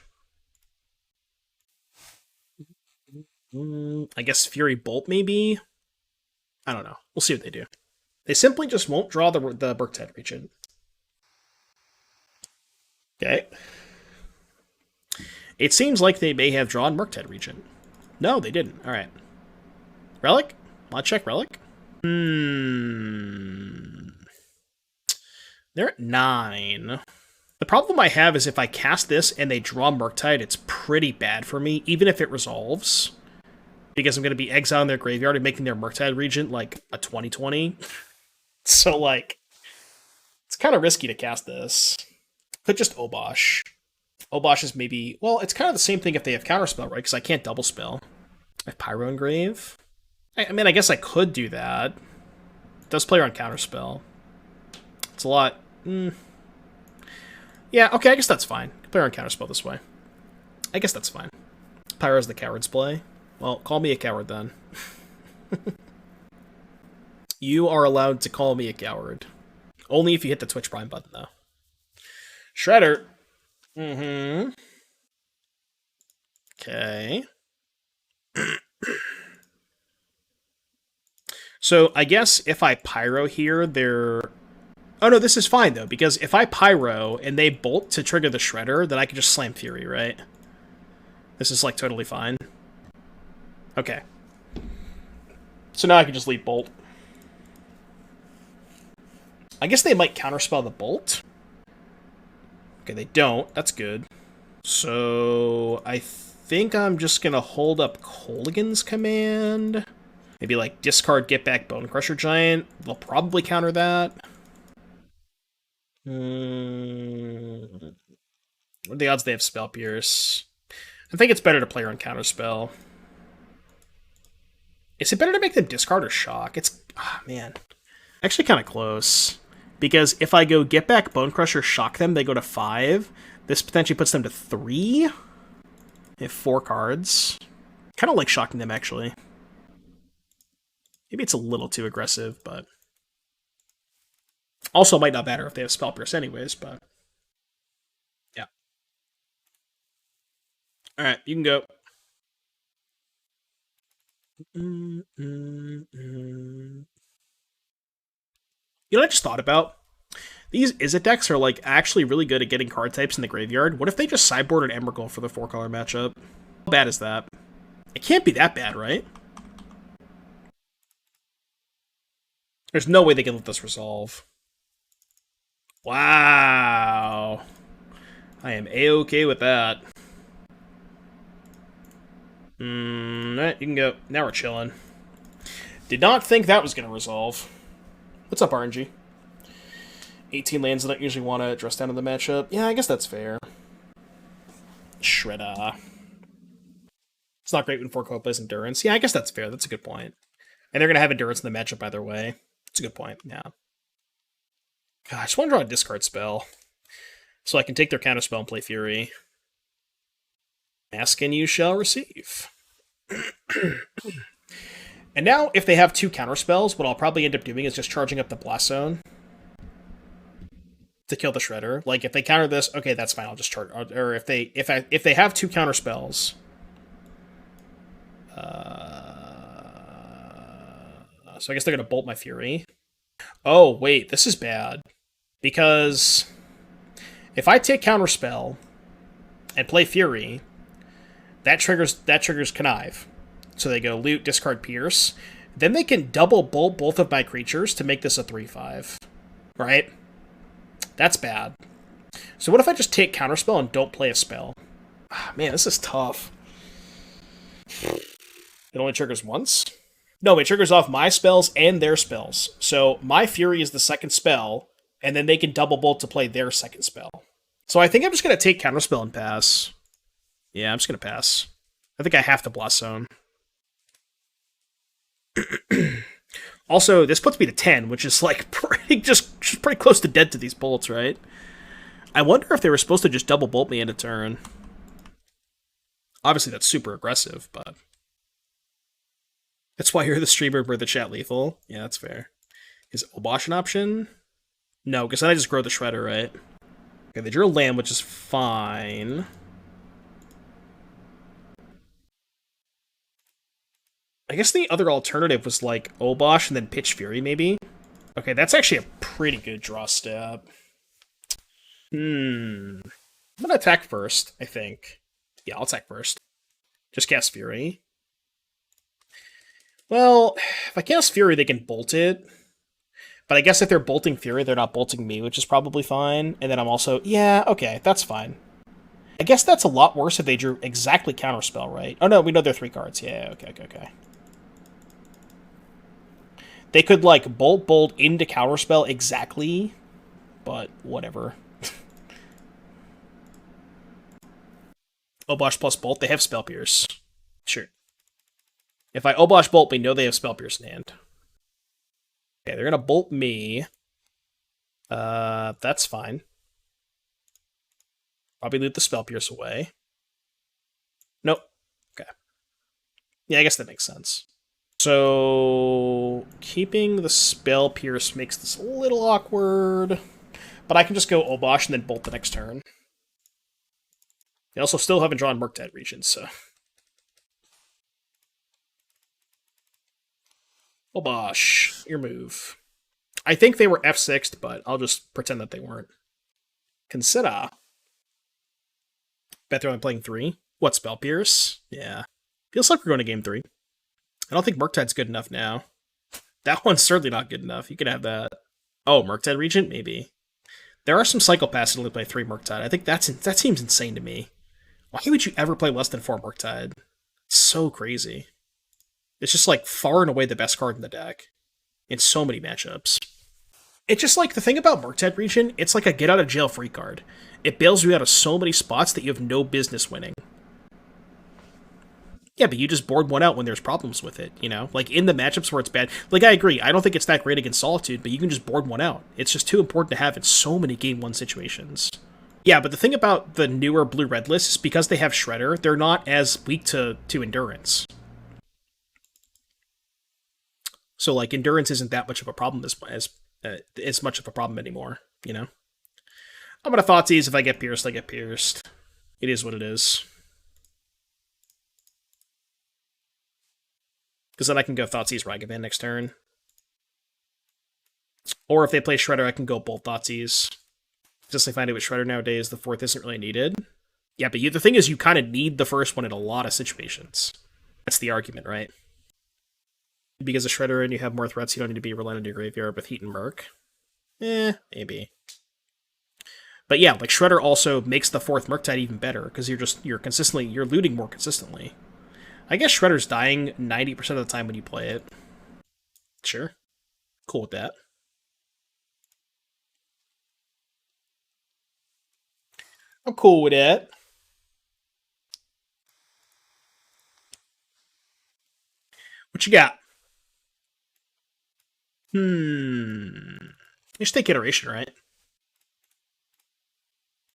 I guess Fury Bolt, maybe? I don't know. We'll see what they do. They simply just won't draw the Murktide Regent. Okay. It seems like they may have drawn Murktide Regent. No, they didn't. Alright. Relic? Want to check Relic? They're at 9. The problem I have is if I cast this and they draw Murktide, it's pretty bad for me, even if it resolves. Because I'm going to be exiling their graveyard and making their Murktide Regent, like, a 20/20. So, like, it's kind of risky to cast this. Could just Obosh. Obosh is maybe... Well, it's kind of the same thing if they have Counterspell, right? Because I can't double spell. I have Pyro Engrave. I mean, I guess I could do that. It does play around Counterspell. It's a lot... Yeah, okay, I guess that's fine. Play around Counterspell this way. I guess that's fine. Pyro's the coward's play. Well, call me a coward then. You are allowed to call me a coward. Only if you hit the Twitch Prime button, though. Shredder. Okay. So, I guess if I Pyro here, they're... Oh no, this is fine, though, because if I Pyro and they Bolt to trigger the Shredder, then I can just Slam Fury, right? This is, like, totally fine. Okay. So now I can just leave Bolt. I guess they might Counterspell the Bolt. Okay, they don't. That's good. So I think I'm just going to hold up Kolaghan's command. Maybe, like, discard, get back Bonecrusher Giant. They'll probably counter that. What are the odds they have Spell Pierce? I think it's better to play around Counterspell. Is it better to make them discard or shock? It's... Ah, man. Actually kind of close. Because if I go get back Bonecrusher, shock them, they go to 5. This potentially puts them to 3. They have 4 cards. Kind of like shocking them, actually. Maybe it's a little too aggressive, but... Also might not matter if they have Spell Pierce anyways, but... Yeah. Alright, you can go. You know what I just thought about? These Izzet decks are, like, actually really good at getting card types in the graveyard. What if they just sideboarded Emrakul for the 4-color matchup? How bad is that? It can't be that bad, right? There's no way they can let this resolve. Wow. I am A-okay with that. Alright, you can go. Now we're chilling. Did not think that was going to resolve. What's up, RNG? 18 lands that I don't usually want to dress down in the matchup. Yeah, I guess that's fair. Shredder. It's not great when 4 plays Endurance. Yeah, I guess that's fair. That's a good point. And they're going to have Endurance in the matchup either way. It's a good point, yeah. God, I just want to draw a discard spell. So I can take their counterspell and play Fury. Ask and you shall receive. And now, if they have 2 counterspells, what I'll probably end up doing is just charging up the Blast Zone to kill the Shredder. Like, if they counter this, okay, that's fine, I'll just charge. Or if they have 2 counterspells... so I guess they're going to bolt my Fury. Oh, wait, this is bad. Because if I take Counterspell and play Fury, that triggers Connive. So they go Loot, discard Pierce. Then they can double bolt both of my creatures to make this a 3/5. Right? That's bad. So what if I just take Counterspell and don't play a spell? Ah, man, this is tough. It only triggers once? No, it triggers off my spells and their spells. So my Fury is the second spell, and then they can double bolt to play their second spell. So I think I'm just going to take Counterspell and pass. Yeah, I'm just going to pass. I think I have to Blast Zone. Also, this puts me to 10, which is like pretty close to dead to these bolts, right? I wonder if they were supposed to just double bolt me in a turn. Obviously, that's super aggressive, but... That's why you're the streamer where the chat lethal. Yeah, that's fair. Is Obosh an option? No, because then I just grow the Shredder, right? Okay, they drew a land, which is fine. I guess the other alternative was like Obosh and then Pitch Fury, maybe? Okay, that's actually a pretty good draw step. I'm gonna attack first, I think. Yeah, I'll attack first. Just cast Fury. Well, if I cast Fury, they can bolt it. But I guess if they're bolting Fury, they're not bolting me, which is probably fine. And then I'm also... Yeah, okay, that's fine. I guess that's a lot worse if they drew exactly Counterspell, right? Oh no, we know they're 3 cards. Yeah, okay. They could, like, bolt into Counterspell exactly, but whatever. Obosh plus Bolt, they have Spell Pierce. Sure. If I Obosh Bolt, we know they have Spell Pierce in hand. Okay, they're gonna bolt me. That's fine. Probably loot the Spell Pierce away. Nope. Okay. Yeah, I guess that makes sense. So, keeping the Spell Pierce makes this a little awkward. But I can just go Obosh and then bolt the next turn. They also still haven't drawn Murktide Regents, so... Obosh, your move. I think they were F6'd, but I'll just pretend that they weren't. Consider. Bet they're only playing 3. What, Spell Pierce? Yeah. Feels like we're going to game 3. I don't think Murktide's good enough now. That one's certainly not good enough. You can have that. Oh, Murktide Regent? Maybe. There are some Psychopaths that only play 3 Murktide. I think that seems insane to me. Why would you ever play less than 4 Murktide? It's so crazy. It's just, like, far and away the best card in the deck. In so many matchups. It's just, like, the thing about Murktide Regent, it's like a get-out-of-jail-free card. It bails you out of so many spots that you have no business winning. Yeah, but you just board one out when there's problems with it, you know? Like, in the matchups where it's bad... Like, I agree, I don't think it's that great against Solitude, but you can just board one out. It's just too important to have in so many Game 1 situations. Yeah, but the thing about the newer Blue-Red lists is because they have Shredder, they're not as weak to Endurance. So, like, Endurance isn't that much of a problem as much of a problem anymore, you know? I'm gonna Thoughtseize. If I get pierced, I get pierced. It is what it is. Because then I can go Thoughtseize Ragavan next turn. Or if they play Shredder, I can go Bolt Thoughtseize. Just like find it with Shredder nowadays, the 4th isn't really needed. Yeah, but the thing is, you kind of need the first one in a lot of situations. That's the argument, right? Because of Shredder and you have more threats, you don't need to be reliant on your graveyard with Heat and Murk. Maybe. But yeah, like Shredder also makes the fourth Murktide even better because you're looting more consistently. I guess Shredder's dying 90% of the time when you play it. Sure. Cool with that. I'm cool with that. What you got? You should take iteration, right?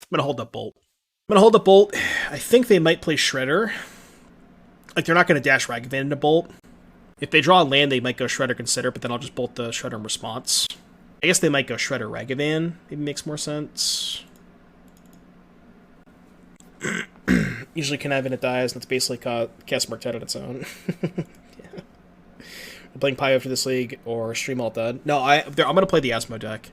I'm gonna hold up Bolt. I think they might play Shredder. Like, they're not gonna dash Ragavan into Bolt. If they draw a land, they might go Shredder Consider, but then I'll just Bolt the Shredder in response. I guess they might go Shredder Ragavan. Maybe makes more sense. Usually Connive and it dies, and it's basically cast Murktide on its own. Yeah. I'm playing Pio for this league, or Stream All Dead. No, I'm going to play the Asmo deck.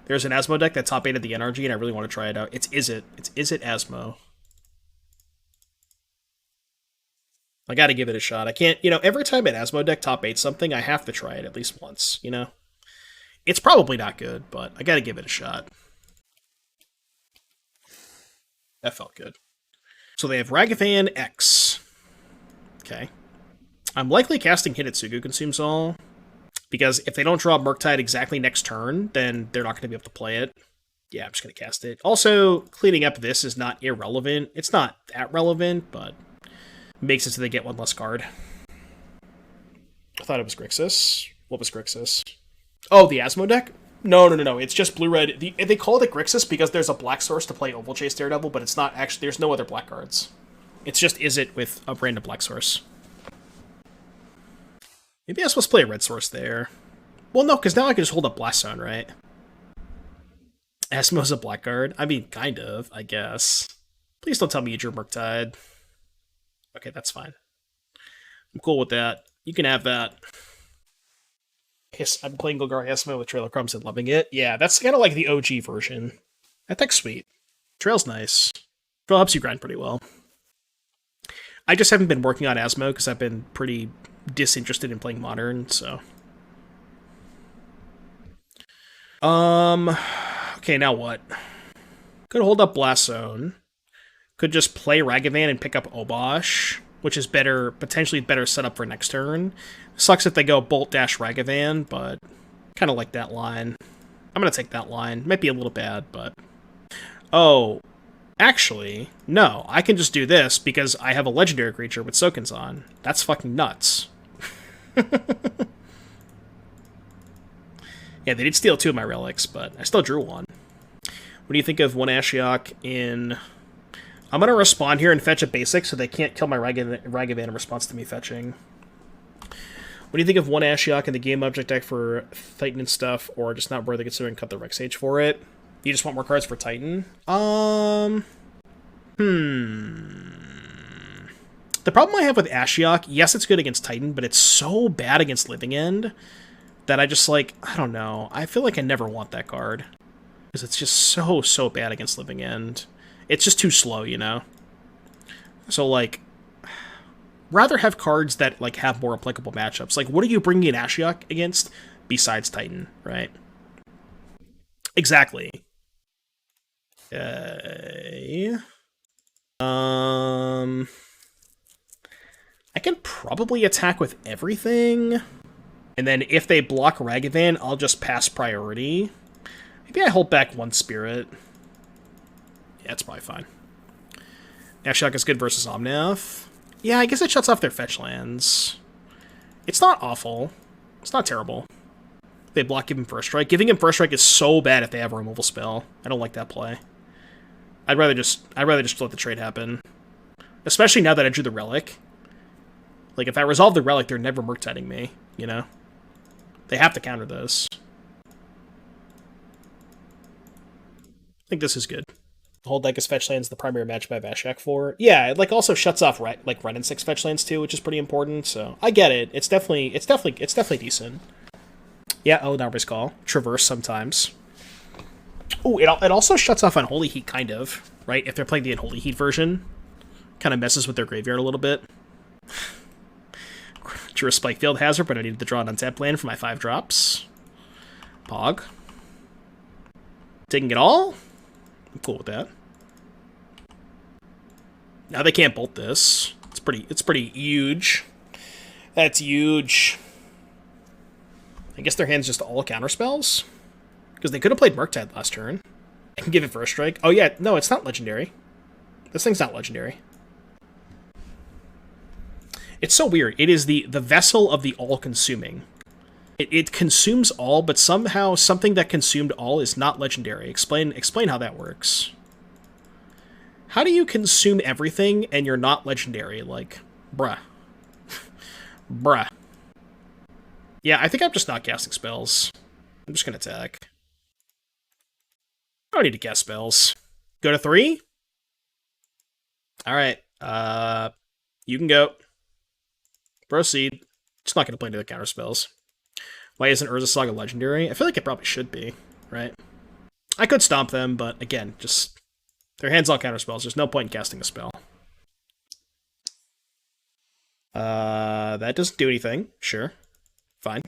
There's an Asmo deck that top 8 at the NRG, and I really want to try it out. It's Izzet Asmo. I gotta give it a shot. I can't, every time an Asmo deck top 8 something, I have to try it at least once, It's probably not good, but I gotta give it a shot. That felt good. So they have Ragavan X. Okay. I'm likely casting Hidetsugu Consumes All, because if they don't draw Murktide exactly next turn, then they're not going to be able to play it. Yeah, I'm just going to cast it. Also, cleaning up this is not irrelevant. It's not that relevant, but makes it so they get one less card. I thought it was Grixis. What was Grixis? Oh, the Asmo deck? No. It's just blue-red. They call it Grixis because there's a black source to play Oval Chase Daredevil, but it's not actually... There's no other black cards. It's just Izzet with a random black source. Maybe I'm supposed to play a red source there. Well, no, because now I can just hold up Blast Zone, right? Asmo's a black card? I mean, kind of, I guess. Please don't tell me you drew Murktide. Okay, that's fine. I'm cool with that. You can have that. I'm playing Golgari Asmo with Trailer Crumbs and loving it. Yeah, that's kind of like the OG version. That deck's sweet. Trail's nice. Trail helps you grind pretty well. I just haven't been working on Asmo because I've been pretty disinterested in playing Modern, so... Okay, now what? Could hold up Blast Zone. Could just play Ragavan and pick up Obosh, which is better, potentially better setup for next turn. Sucks if they go Bolt Dash Ragavan, but kind of like that line. I'm going to take that line. Might be a little bad, but... Oh, actually, no. I can just do this because I have a legendary creature with Sokenzan. That's fucking nuts. Yeah, they did steal 2 of my relics, but I still drew 1. What do you think of one Ashiok in... I'm going to respond here and fetch a basic so they can't kill my Ragavan in response to me fetching. What do you think of one Ashiok in the game object deck for Titan and stuff, or just not worth considering cut the Rex Sage for it? You just want more cards for Titan? The problem I have with Ashiok, yes, it's good against Titan, but it's so bad against Living End that I just, like, I don't know. I feel like I never want that card. Because it's just so bad against Living End. It's just too slow, So, like, rather have cards that, like, have more applicable matchups. Like, what are you bringing in Ashiok against besides Titan, right? Exactly. Okay. I can probably attack with everything. And then if they block Ragavan, I'll just pass priority. Maybe I hold back 1 Spirit. Yeah, it's probably fine. Ashiok is good versus Omnath. Yeah, I guess it shuts off their fetch lands. It's not awful. It's not terrible. They block Give him First Strike. Giving him First Strike is so bad if they have a removal spell. I don't like that play. I'd rather just let the trade happen. Especially now that I drew the Relic. Like, if I resolve the Relic, they're never Murktiding me, They have to counter this. I think this is good. The whole deck is fetch lands, the primary match by Vashak for. Yeah, it like also shuts off like Ren and 6 fetch lands too, which is pretty important. So I get it. It's definitely decent. Yeah. Oh, Narber's Call. Traverse sometimes. Oh, it also shuts off Unholy Heat, kind of, right? If they're playing the Unholy Heat version, kind of messes with their graveyard a little bit. Drew a Spikefield Hazard, but I needed to draw an untapped land for my 5 drops. Pog. Taking it all? I'm cool with that. Now they can't bolt this. It's pretty huge. That's huge. I guess their hand's just all counter spells? Because they could have played Murktide last turn. I can give it first strike. Oh yeah, no, it's not legendary. This thing's not legendary. It's so weird. It is the vessel of the all-consuming. It consumes all, but somehow something that consumed all is not legendary. Explain how that works. How do you consume everything and you're not legendary? Like, bruh. Bruh. Yeah, I think I'm just not casting spells. I'm just gonna attack. I don't need to cast spells. Go to 3? Alright, you can go. Proceed. Just not gonna play into the counter spells. Why isn't Urza Saga legendary? I feel like it probably should be, right? I could stomp them, but again, just their hands all counter spells. There's no point in casting a spell. That doesn't do anything. Sure. Fine.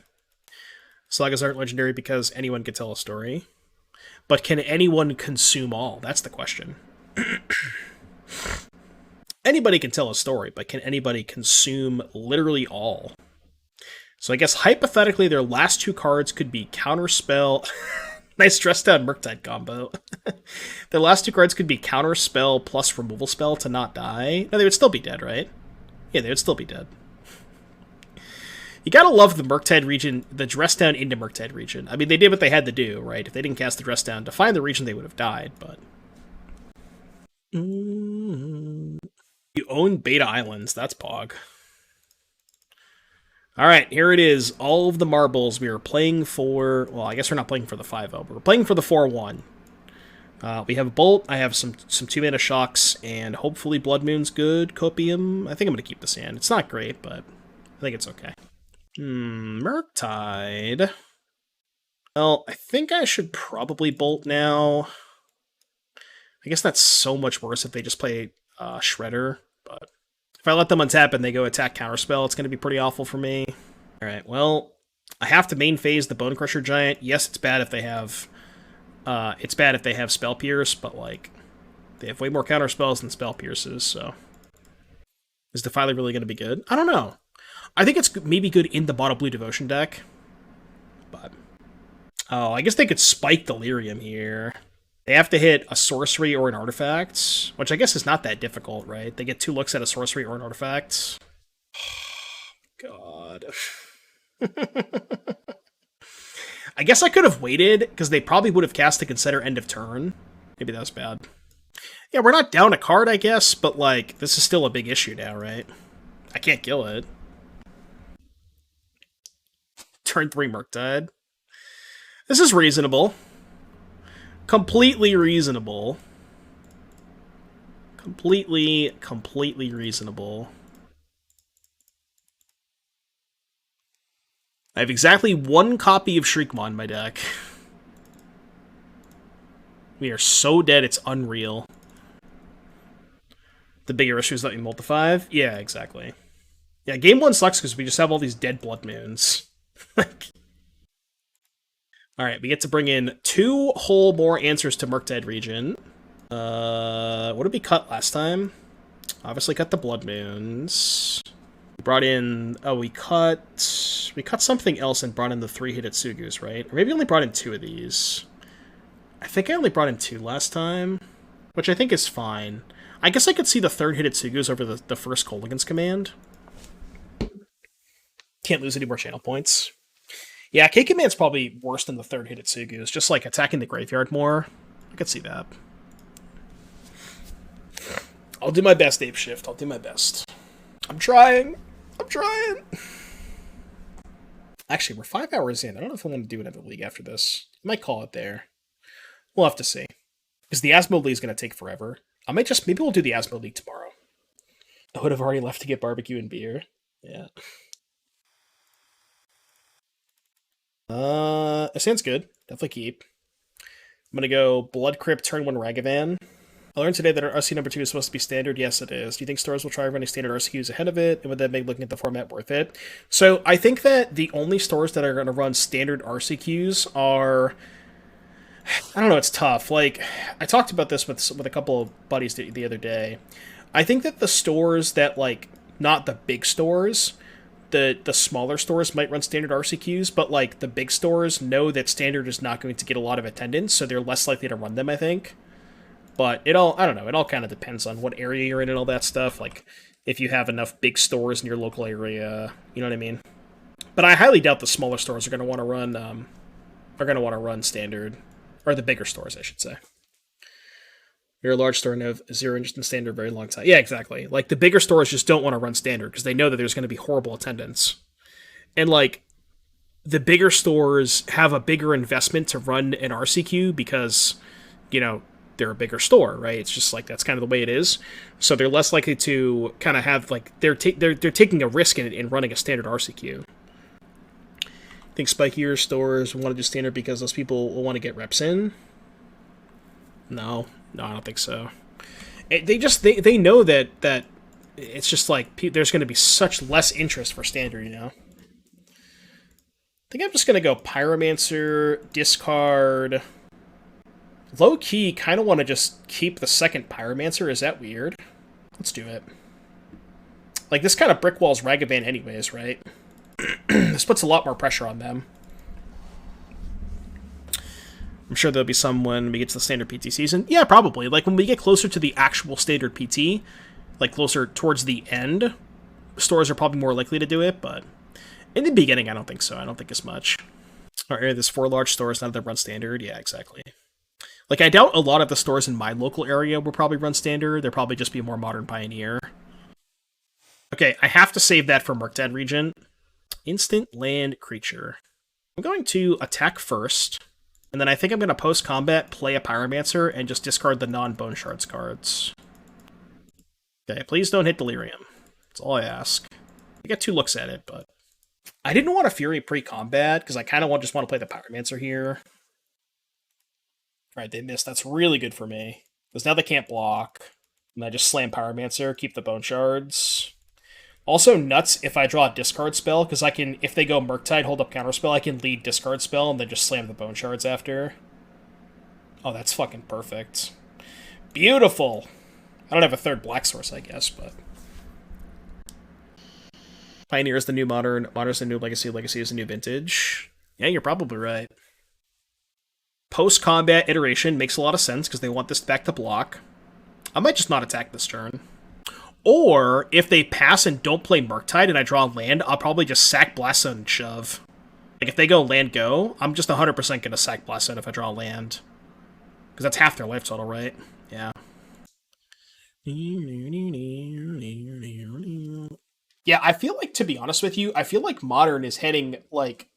Sagas aren't legendary because anyone can tell a story. But can anyone consume all? That's the question. Anybody can tell a story, but can anybody consume literally all? So I guess hypothetically their last 2 cards could be Counterspell. Nice dress down Murktide combo. Their last 2 cards could be Counterspell plus Removal Spell to not die. No, they would still be dead, right? Yeah, they would still be dead. You gotta love the Murktide region, the dress down into Murktide region. I mean, they did what they had to do, right? If they didn't cast the dress down to find the region, they would have died, but... You own Beta Islands. That's Pog. Alright, here it is. All of the marbles. We are playing for... Well, I guess we're not playing for the 5-0, but we're playing for the 4-1. We have a Bolt. I have some 2-mana Shocks, and hopefully Blood Moon's good. Copium. I think I'm going to keep this in. It's not great, but I think it's okay. Murktide. Well, I think I should probably Bolt now. I guess that's so much worse if they just play Shredder, but if I let them untap and they go attack Counterspell, it's going to be pretty awful for me. Alright, well, I have to main phase the Bonecrusher Giant. Yes, it's bad if they have Spell Pierce, but like, they have way more counterspells than Spell Pierces, so... Is Defiler really going to be good? I don't know. I think it's maybe good in the Mono Blue Devotion deck, but... Oh, I guess they could spike Delirium here. They have to hit a sorcery or an artifact, which I guess is not that difficult, right? They get 2 looks at a sorcery or an artifact. God. I guess I could have waited, because they probably would have cast to consider end of turn. Maybe that was bad. Yeah, we're not down a card, I guess, but, like, this is still a big issue now, right? I can't kill it. Turn 3 Murktide. This is reasonable. Completely reasonable. Completely reasonable. I have exactly 1 copy of Shriekmaw in my deck. We are so dead, it's unreal. The bigger issue is that we multi 5? Yeah, exactly. Yeah, game 1 sucks because we just have all these dead Blood Moons. Alright, we get to bring in 2 whole more answers to Murktide region. What did we cut last time? Obviously cut the Blood Moons. We brought in... Oh, we cut something else and brought in the 3 Hidetsugus, right? Or maybe only brought in 2 of these. I think I only brought in 2 last time, which I think is fine. I guess I could see the 3rd Hidetsugus over the first Kolaghan's command. Can't lose any more channel points. Yeah, K-Command's probably worse than the 3rd Hidetsugus, just like attacking the graveyard more. I could see that. I'll do my best, Ape Shift. I'll do my best. I'm trying. Actually, we're 5 hours in. I don't know if I want to do another league after this. I might call it there. We'll have to see. Because the Asmode League is going to take forever. Maybe we'll do the Asmode League tomorrow. I would have already left to get barbecue and beer. Yeah. It sounds good. Definitely keep. I'm gonna go Blood Crypt, turn 1 Ragavan. I learned today that our RC number 2 is supposed to be standard. Yes, it is. Do you think stores will try running standard RCQs ahead of it? And would that make looking at the format worth it? So I think that the only stores that are going to run standard RCQs are I don't know, it's tough. Like, I talked about this with a couple of buddies the other day. I think that the stores that, like, not the big stores, the smaller stores might run standard RCQs, but, like, the big stores know that standard is not going to get a lot of attendance, so they're less likely to run them, I think. But I don't know, it all kind of depends on what area you're in and all that stuff. Like, if you have enough big stores in your local area, you know what I mean? But I highly doubt the smaller stores are going to want to run standard. Or the bigger stores, I should say. You're a large store and have zero interest in standard very long time. Yeah, exactly. Like, the bigger stores just don't want to run standard because they know that there's going to be horrible attendance. And, like, the bigger stores have a bigger investment to run an RCQ because, you know, they're a bigger store, right? It's just like, that's kind of the way it is. So they're less likely to kind of have, like, they're taking a risk in running a standard RCQ. I think spikier stores want to do standard because those people will want to get reps in. No, I don't think so. They know that it's just like there's going to be such less interest for standard, you know. I think I'm just going to go Pyromancer, discard. Low key, kind of want to just keep the second Pyromancer. Is that weird? Let's do it. Like, this kind of brick walls Ragavan anyways, right? This puts a lot more pressure on them. I'm sure there'll be some when we get to the standard PT season. Yeah, probably. Like, when we get closer to the actual standard PT, like closer towards the end, stores are probably more likely to do it, but in the beginning, I don't think so. I don't think as much. Alright, there's 4 large stores now that run standard. Yeah, exactly. Like, I doubt a lot of the stores in my local area will probably run standard. They'll probably just be a more modern Pioneer. Okay, I have to save that for Murktide Regent. Instant land creature. I'm going to attack first, and then I think I'm going to post-combat play a Pyromancer and just discard the non-Bone Shards cards. Okay, please don't hit Delirium. That's all I ask. I got 2 looks at it, but I didn't want a Fury pre-combat, because I kind of just want to play the Pyromancer here. Alright, they missed. That's really good for me, because now they can't block. And I just slam Pyromancer, keep the Bone Shards. Also nuts if I draw a discard spell, because I can, if they go Murktide, hold up counterspell, I can lead discard spell and then just slam the Bone Shards after. Oh, that's fucking perfect. Beautiful! I don't have a third black source, I guess, but... Pioneer is the new modern, modern is the new legacy, legacy is the new vintage. Yeah, you're probably right. Post-combat iteration makes a lot of sense, because they want this back to block. I might just not attack this turn. Or, if they pass and don't play Murktide and I draw land, I'll probably just sack Blast Zone and shove. Like, if they go land go, I'm just 100% going to sack Blast Zone if I draw land. Because that's half their life total, right? Yeah. Yeah, I feel like, to be honest with you, I feel like Modern is heading, like...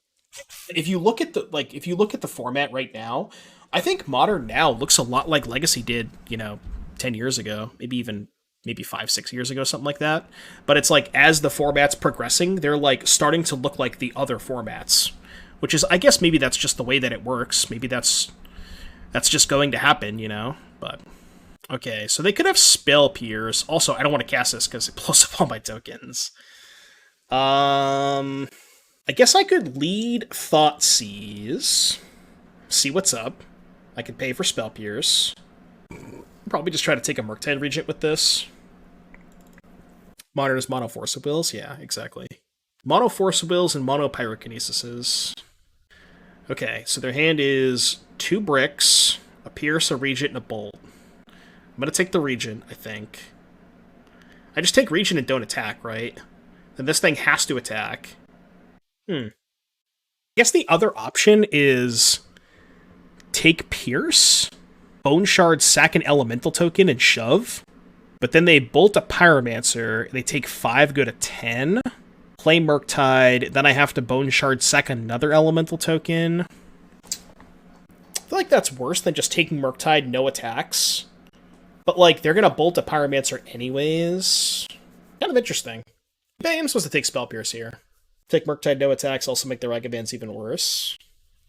If you look at the format right now, I think Modern now looks a lot like Legacy did, you know, 10 years ago. Maybe 5-6 years ago, something like that. But it's like, as the format's progressing, they're like starting to look like the other formats. Which is, I guess maybe that's just the way that it works. Maybe that's just going to happen, you know? But, okay, so they could have Spell Pierce. Also, I don't want to cast this because it blows up all my tokens. I guess I could lead Thoughtseize. See what's up. I could pay for Spell Pierce. Probably just try to take a Murktide Regent with this. Modern is Mono Force of Wills? Yeah, exactly. Mono Force of Wills and Mono Pyrokinesis. Okay, so their hand is 2 bricks, a Pierce, a Regent, and a Bolt. I'm going to take the Regent, I think. I just take Regent and don't attack, right? Then this thing has to attack. I guess the other option is take Pierce, Bone Shard, sack an Elemental token, and shove. But then they bolt a Pyromancer, they take 5, go to 10, play Murktide, then I have to Bone Shard, sack another Elemental token. I feel like that's worse than just taking Murktide, no attacks. But, like, they're gonna bolt a Pyromancer anyways. Kind of interesting. Maybe I'm supposed to take Spell Pierce here. Take Murktide, no attacks, also make the Ragavans even worse.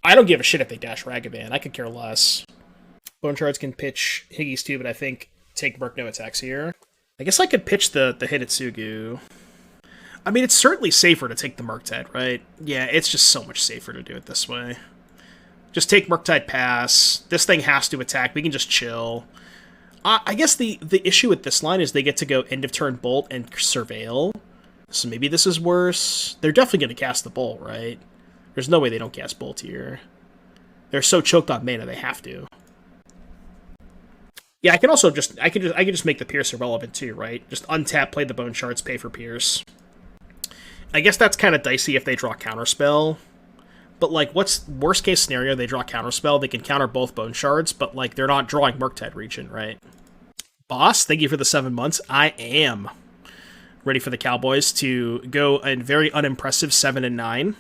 I don't give a shit if they dash Ragavan, I could care less. Bone Shards can pitch Higgies too, but I think take Murk, no attacks here. I guess I could pitch the Hidetsugu. I mean, it's certainly safer to take the Murktide, right? Yeah, it's just so much safer to do it this way. Just take Murktide Pass. This thing has to attack. We can just chill. I guess the issue with this line is they get to go end of turn Bolt and Surveil. So maybe this is worse. They're definitely going to cast the Bolt, right? There's no way they don't cast Bolt here. They're so choked on mana they have to. Yeah, I can also just I can just make the Pierce irrelevant too, right? Just untap, play the Bone Shards, pay for Pierce. I guess that's kind of dicey if they draw Counterspell. But, like, what's worst case scenario? They draw Counterspell, they can counter both Bone Shards, but, like, they're not drawing Murktide Regent, right? Boss, thank you for the 7 months. I am ready for the Cowboys to go a very unimpressive 7-9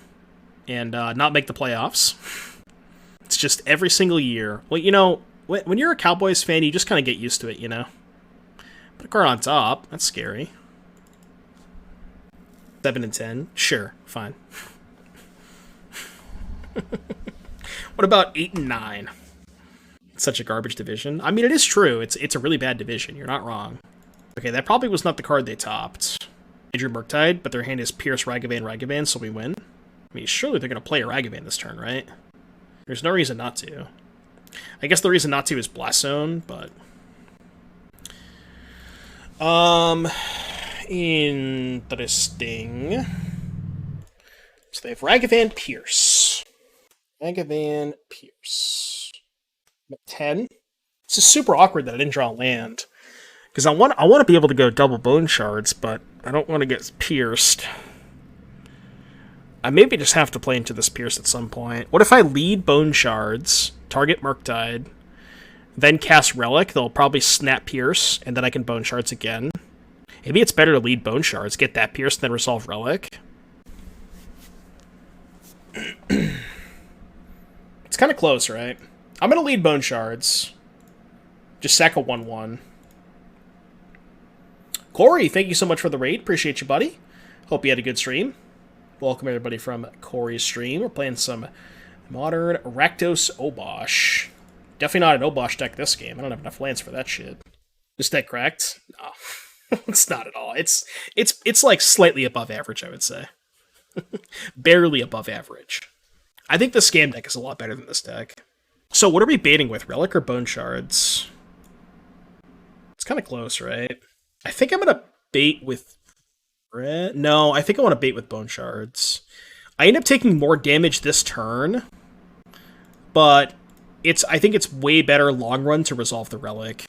and not make the playoffs. It's just every single year. Well, you know, when you're a Cowboys fan, you just kind of get used to it, you know? Put a card on top. That's scary. 7-10. Sure, fine. What about 8-9? Such a garbage division. I mean, it is true. It's a really bad division. You're not wrong. Okay, that probably was not the card they topped. They drew Murktide, but their hand is Pierce, Ragavan, so we win. I mean, surely they're going to play a Ragavan this turn, right? There's no reason not to. I guess the reason not to is Blast Zone, but... Interesting. So they have Ragavan, Pierce. Ragavan, Pierce. 10. This is super awkward that I didn't draw land. Because I want to be able to go double Bone Shards, but I don't want to get pierced. I maybe just have to play into this Pierce at some point. What if I lead Bone Shards, target Murktide, then cast Relic? They'll probably snap Pierce, and then I can Bone Shards again. Maybe it's better to lead Bone Shards, get that Pierce, and then resolve Relic. It's kind of close, right? I'm going to lead Bone Shards. Just sack a 1-1. Corey, thank you so much for the raid. Appreciate you, buddy. Hope you had a good stream. Welcome, everybody, from Corey's stream. We're playing some modern Rakdos Obosh. Definitely not an Obosh deck this game. I don't have enough lands for that shit. This deck cracked? No. It's not at all. It's like slightly above average, I would say. Barely above average. I think the Scam deck is a lot better than this deck. So what are we baiting with? Relic or Bone Shards? It's kind of close, right? I think I'm going to bait with... No, I think I want to bait with Bone Shards. I end up taking more damage this turn, but I think it's way better long run to resolve the Relic.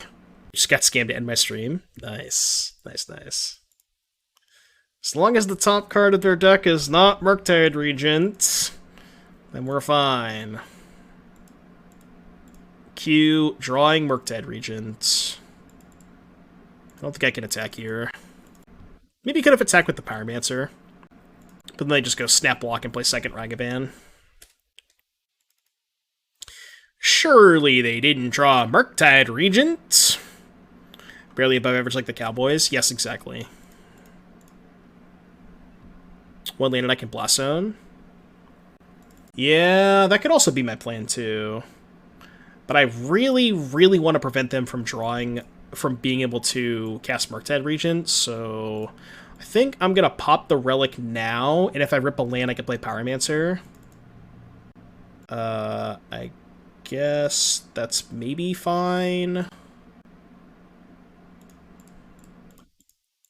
Just got scammed to end my stream. Nice. Nice, nice. As long as the top card of their deck is not Murktide Regent, then we're fine. Q, drawing Murktide Regent. I don't think I can attack here. Maybe you could have attacked with the Pyromancer. But then they just go Snap Block and play second Ragavan. Surely they didn't draw Murktide Regent. Barely above average like the Cowboys. Yes, exactly. One land and I can Blast Zone. Yeah, that could also be my plan too. But I really, really want to prevent them from being able to cast Murktide Regent, so I think I'm going to pop the Relic now, and if I rip a land, I can play Pyromancer. I guess that's maybe fine.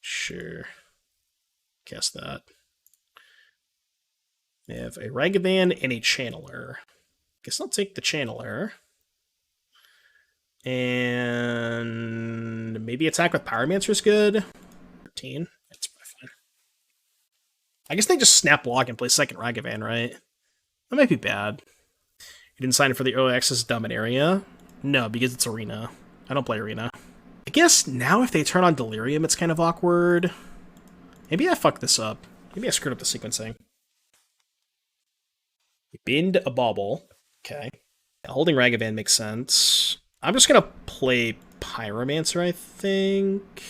Sure. Cast that. We have a Ragavan and a Channeler. Guess I'll take the Channeler. And maybe attack with Pyromancer is good. 13. That's probably fine. I guess they just snap block and play second Ragavan, right? That might be bad. You didn't sign for the early access Dominaria? No, because it's Arena. I don't play Arena. I guess now if they turn on Delirium, it's kind of awkward. Maybe I fucked this up. Maybe I screwed up the sequencing. Bind a Bauble. Okay. Holding Ragavan makes sense. I'm just going to play Pyromancer, I think.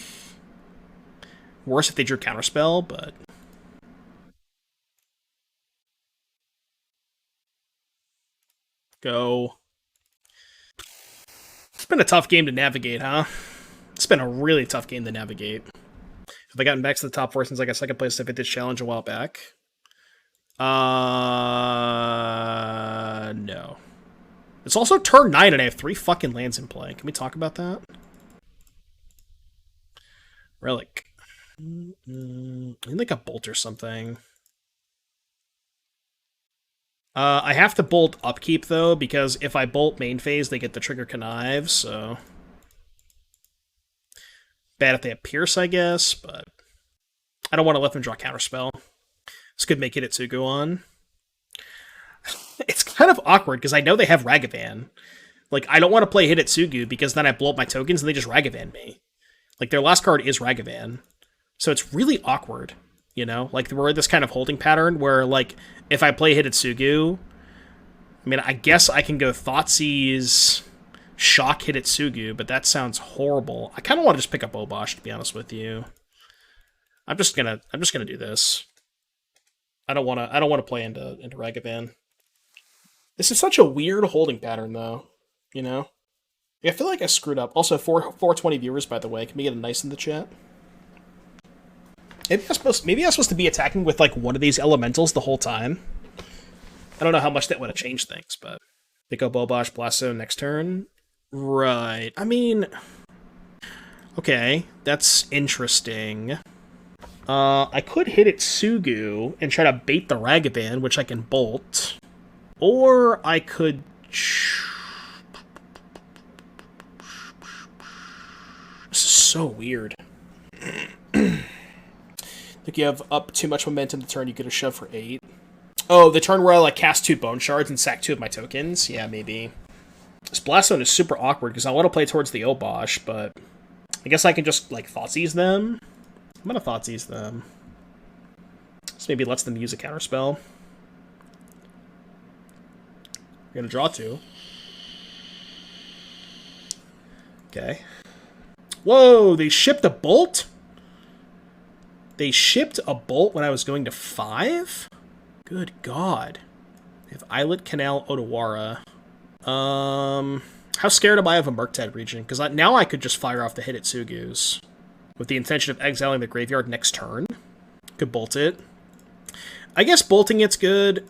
Worse if they drew Counterspell, but... Go. It's been a tough game to navigate, huh? It's been a really tough game to navigate. Have I gotten back to the top 4 since I got second place at Vintage Challenge a while back? No. It's also turn 9 and I have 3 fucking lands in play. Can we talk about that? Relic. I need like a bolt or something. I have to bolt upkeep, though, because if I bolt main phase, they get the trigger connive, so... Bad if they have Pierce, I guess, but... I don't want to let them draw Counterspell. This could make Hidetsugu on. It's kind of awkward, because I know they have Ragavan. Like, I don't want to play Hidetsugu, because then I blow up my tokens and they just Ragavan me. Like, their last card is Ragavan. So it's really awkward, you know? Like, we're in this kind of holding pattern where, like, if I play Hidetsugu, I mean, I guess I can go Thoughtseize, shock Hidetsugu, but that sounds horrible. I kind of want to just pick up Obosh, to be honest with you. I'm just gonna do this. I don't want to play into Ragavan. This is such a weird holding pattern, though. You know? Yeah, I feel like I screwed up. Also, 420 viewers, by the way. Can we get a nice in the chat? Maybe I'm supposed to be attacking with, like, one of these elementals the whole time. I don't know how much that would have changed things, but... Pick up Obosh, Blaststone next turn. Right. I mean... Okay, that's interesting. I could hit Hidetsugu and try to bait the Ragavan, which I can bolt. Or I could... This is so weird. If you have up too much momentum the turn, you get a shove for 8. Oh, the turn where I like cast 2 Bone Shards and sack 2 of my tokens? Yeah, maybe. This Blast Zone is super awkward because I want to play towards the Obosh, but I guess I can just like Thoughtseize them. I'm gonna Thoughtseize them. This maybe lets them use a counterspell. We're gonna draw 2. Okay. Whoa, they shipped a bolt? They shipped a bolt when I was going to 5? Good God. They have Islet, Canal, Odawara. How scared am I of a Murktide region? Because now I could just fire off the Hidetsugus with the intention of exiling the graveyard next turn. Could bolt it. I guess bolting it's good.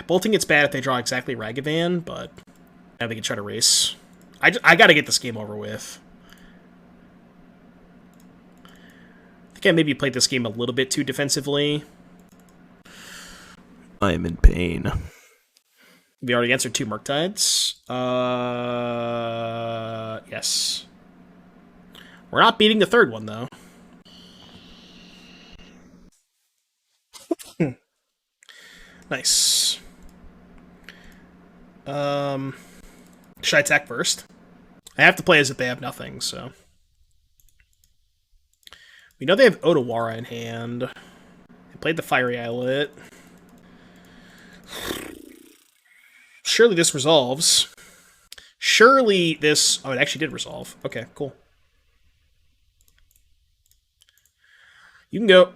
Bolting it's bad if they draw exactly Ragavan, but now they can try to race. I gotta get this game over with. I think I maybe played this game a little bit too defensively. I am in pain. We already answered 2 Murktides. Yes. We're not beating the third one, though. Nice. Should I attack first? I have to play as if they have nothing, so... We know they have Odawara in hand. They played the Fiery Islet. Surely this resolves. Surely this... Oh, it actually did resolve. Okay, cool. You can go.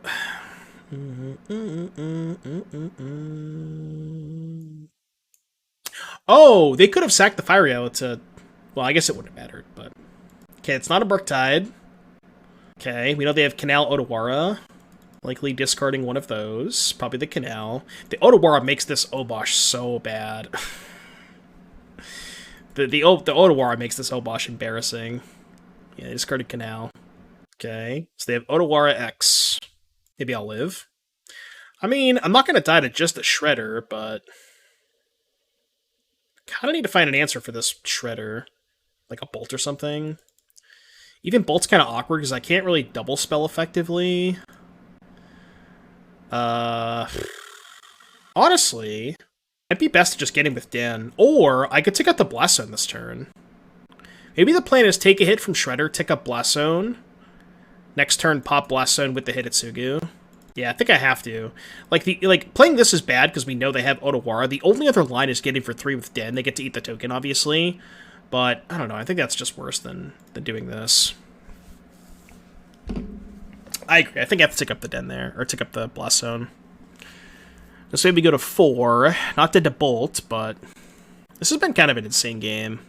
Oh, they could have sacked the Fiery Islet to... Well, I guess it wouldn't have mattered, but... Okay, it's not a Murktide. Okay, we know they have Canal Odawara. Likely discarding one of those. Probably the Canal. The Odawara makes this Obosh so bad. the Odawara makes this Obosh embarrassing. Yeah, they discarded Canal. Okay, so they have Odawara X. Maybe I'll live. I mean, I'm not going to die to just a Shredder, but... I kind of need to find an answer for this Shredder. Like a Bolt or something. Even Bolt's kind of awkward because I can't really double spell effectively. Honestly, it'd be best to just get him with Den. Or I could take out the Blast Zone this turn. Maybe the plan is take a hit from Shredder, take up Blast Zone. Next turn, pop Blast Zone with the Hidetsugu. Yeah, I think I have to. Like playing this is bad because we know they have Odawara. The only other line is getting for 3 with Den. They get to eat the token, obviously. But, I don't know, I think that's just worse than doing this. I agree, I think I have to tick up the Den there, or tick up the Blast Zone. This way we go to 4, not dead to Bolt, but this has been kind of an insane game.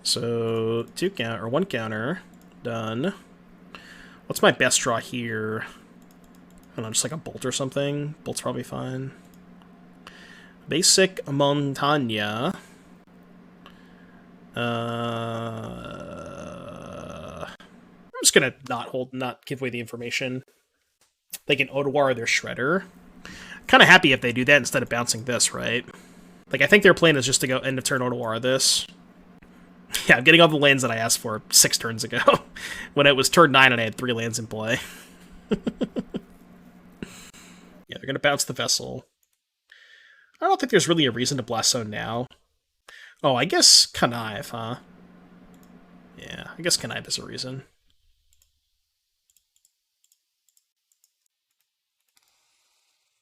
So, 2 counter, or 1 counter, done. What's my best draw here? I don't know, just like a Bolt or something? Bolt's probably fine. Basic Montagne. I'm just gonna not give away the information. They can Odawara their Shredder. Kind of happy if they do that instead of bouncing this, right? Like, I think their plan is just to go end of turn Odawara this. Yeah, I'm getting all the lands that I asked for 6 turns ago. When it was turn 9 and I had 3 lands in play. Yeah, they're gonna bounce the Vessel. I don't think there's really a reason to Blast Zone now. Oh, I guess Connive, huh? Yeah, I guess Connive is a reason.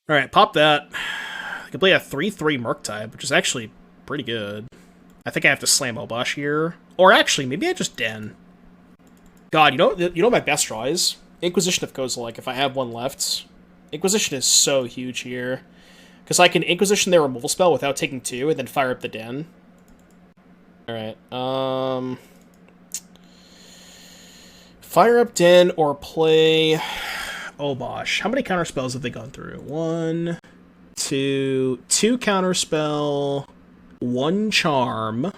Alright, pop that. I can play a 3/3 Murktide, which is actually pretty good. I think I have to slam Obosh here. Or actually, maybe I just Den. God, you know what my best draw is? Inquisition of Kozilek, if I have one left. Inquisition is so huge here. Because I can Inquisition their removal spell without taking 2, and then fire up the Den. Alright, fire up Den or play Obosh. How many counter spells have they gone through? 1, 2 counter spell, 1 charm,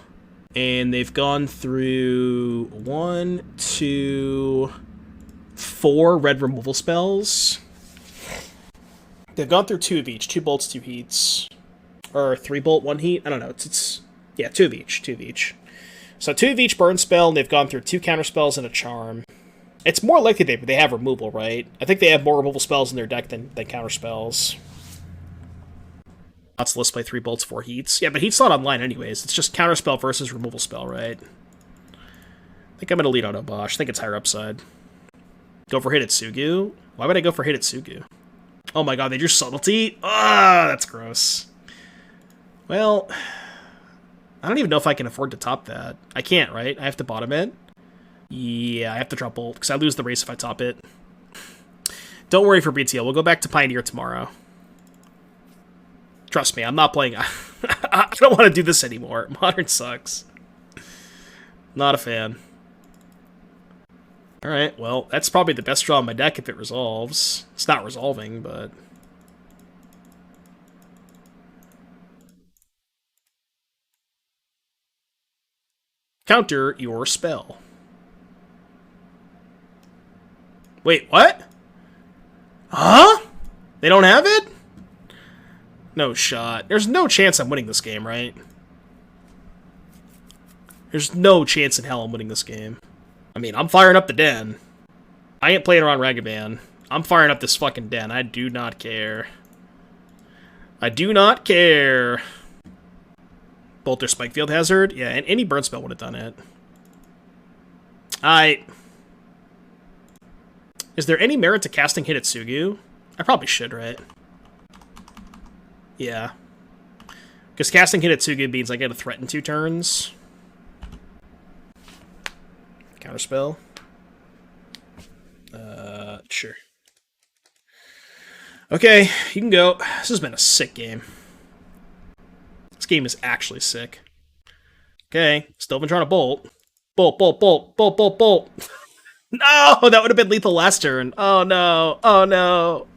and they've gone through 1, 2, 4 red removal spells. They've gone through 2 of each, 2 bolts, 2 heats, or 3 bolt, 1 heat. I don't know. Yeah, 2 of each. So 2 of each burn spell, and they've gone through 2 counter spells and a charm. It's more likely they have removal, right? I think they have more removal spells in their deck than counter spells. Let's play 3 bolts, 4 heats. Yeah, but heat's not online anyways. It's just counter spell versus removal spell, right? I think I'm gonna lead on Obosh. I think it's higher upside. Go for Hidetsugu? Why would I go for Hidetsugu? Oh my god, they drew Subtlety? Ah, that's gross. Well, I don't even know if I can afford to top that. I can't, right? I have to bottom it? Yeah, I have to drop Bolt, because I lose the race if I top it. Don't worry for BTL, we'll go back to Pioneer tomorrow. Trust me, I'm not playing... I don't want to do this anymore. Modern sucks. Not a fan. Alright, well, that's probably the best draw in my deck if it resolves. It's not resolving, but... Counter your spell. Wait, what? Huh? They don't have it? No shot. There's no chance I'm winning this game, right? There's no chance in hell I'm winning this game. I mean, I'm firing up the Den. I ain't playing around Ragavan. I'm firing up this fucking Den. I do not care. I do not care. Bolter Spikefield Hazard? Yeah, and any burn spell would have done it. Is there any merit to casting Hidetsugu? I probably should, right? Yeah. Because casting Hidetsugu means I get a threat in 2 turns. Counterspell. Sure. Okay, you can go. This has been a sick game. This game is actually sick. Okay, still been trying to bolt. Bolt, bolt, bolt, bolt, bolt, bolt. No, that would have been lethal last turn. Oh no, oh no.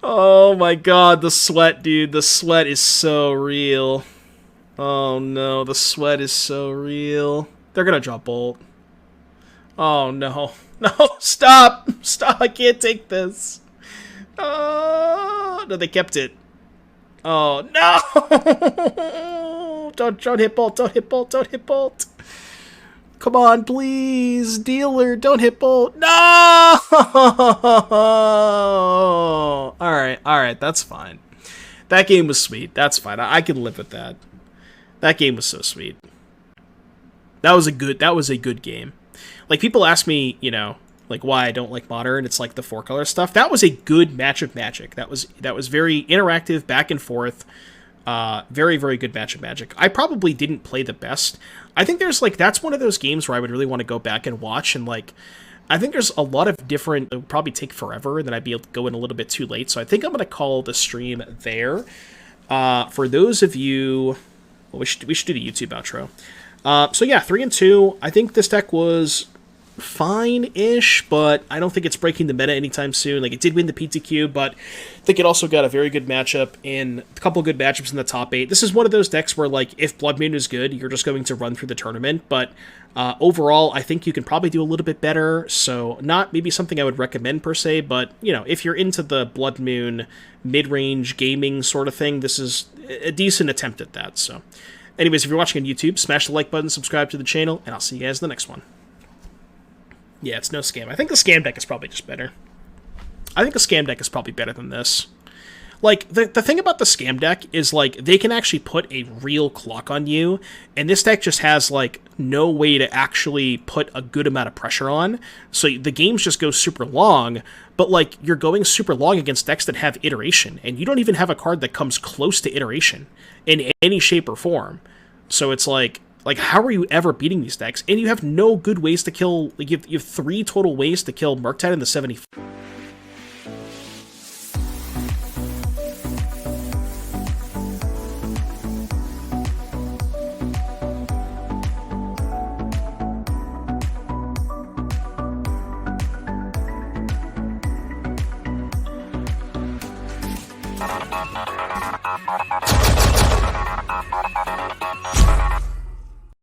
Oh my god, the sweat, dude. The sweat is so real. Oh no, the sweat is so real. They're gonna drop bolt. Oh no. No, stop! Stop, I can't take this. Oh, no, they kept it. Oh, no! Don't hit bolt, don't hit bolt, don't hit bolt. Come on, please, dealer, don't hit bolt. No! Alright, that's fine. That game was sweet. That's fine. I can live with that. That game was so sweet. That was a good game. Like, people ask me, you know, like, why I don't like Modern. It's like the 4-color stuff. That was a good match of Magic. That was very interactive, back and forth. Very, very good match of Magic. I probably didn't play the best. I think there's, like, that's one of those games where I would really want to go back and watch, and, like, I think there's a lot of different... It would probably take forever, and then I'd be able to go in a little bit too late, so I think I'm going to call the stream there. For those of you... Well, we should do the YouTube outro. So yeah, 3-2. I think this deck was fine-ish, but I don't think it's breaking the meta anytime soon. Like, it did win the PTQ, but I think it also got a very good matchup in a couple good matchups in the top 8. This is one of those decks where, like, if Blood Moon is good, you're just going to run through the tournament, but overall, I think you can probably do a little bit better, so not maybe something I would recommend per se, but, you know, if you're into the Blood Moon mid-range gaming sort of thing, this is a decent attempt at that, so. Anyways, if you're watching on YouTube, smash the like button, subscribe to the channel, and I'll see you guys in the next one. Yeah, it's no scam. I think the scam deck is probably just better. I think the scam deck is probably better than this. Like, the thing about the scam deck is, like, they can actually put a real clock on you, and this deck just has, like, no way to actually put a good amount of pressure on, so the games just go super long, but, like, you're going super long against decks that have iteration, and you don't even have a card that comes close to iteration in any shape or form. So it's like, how are you ever beating these decks? And you have no good ways to kill, like, you have 3 total ways to kill Murktide in the 70.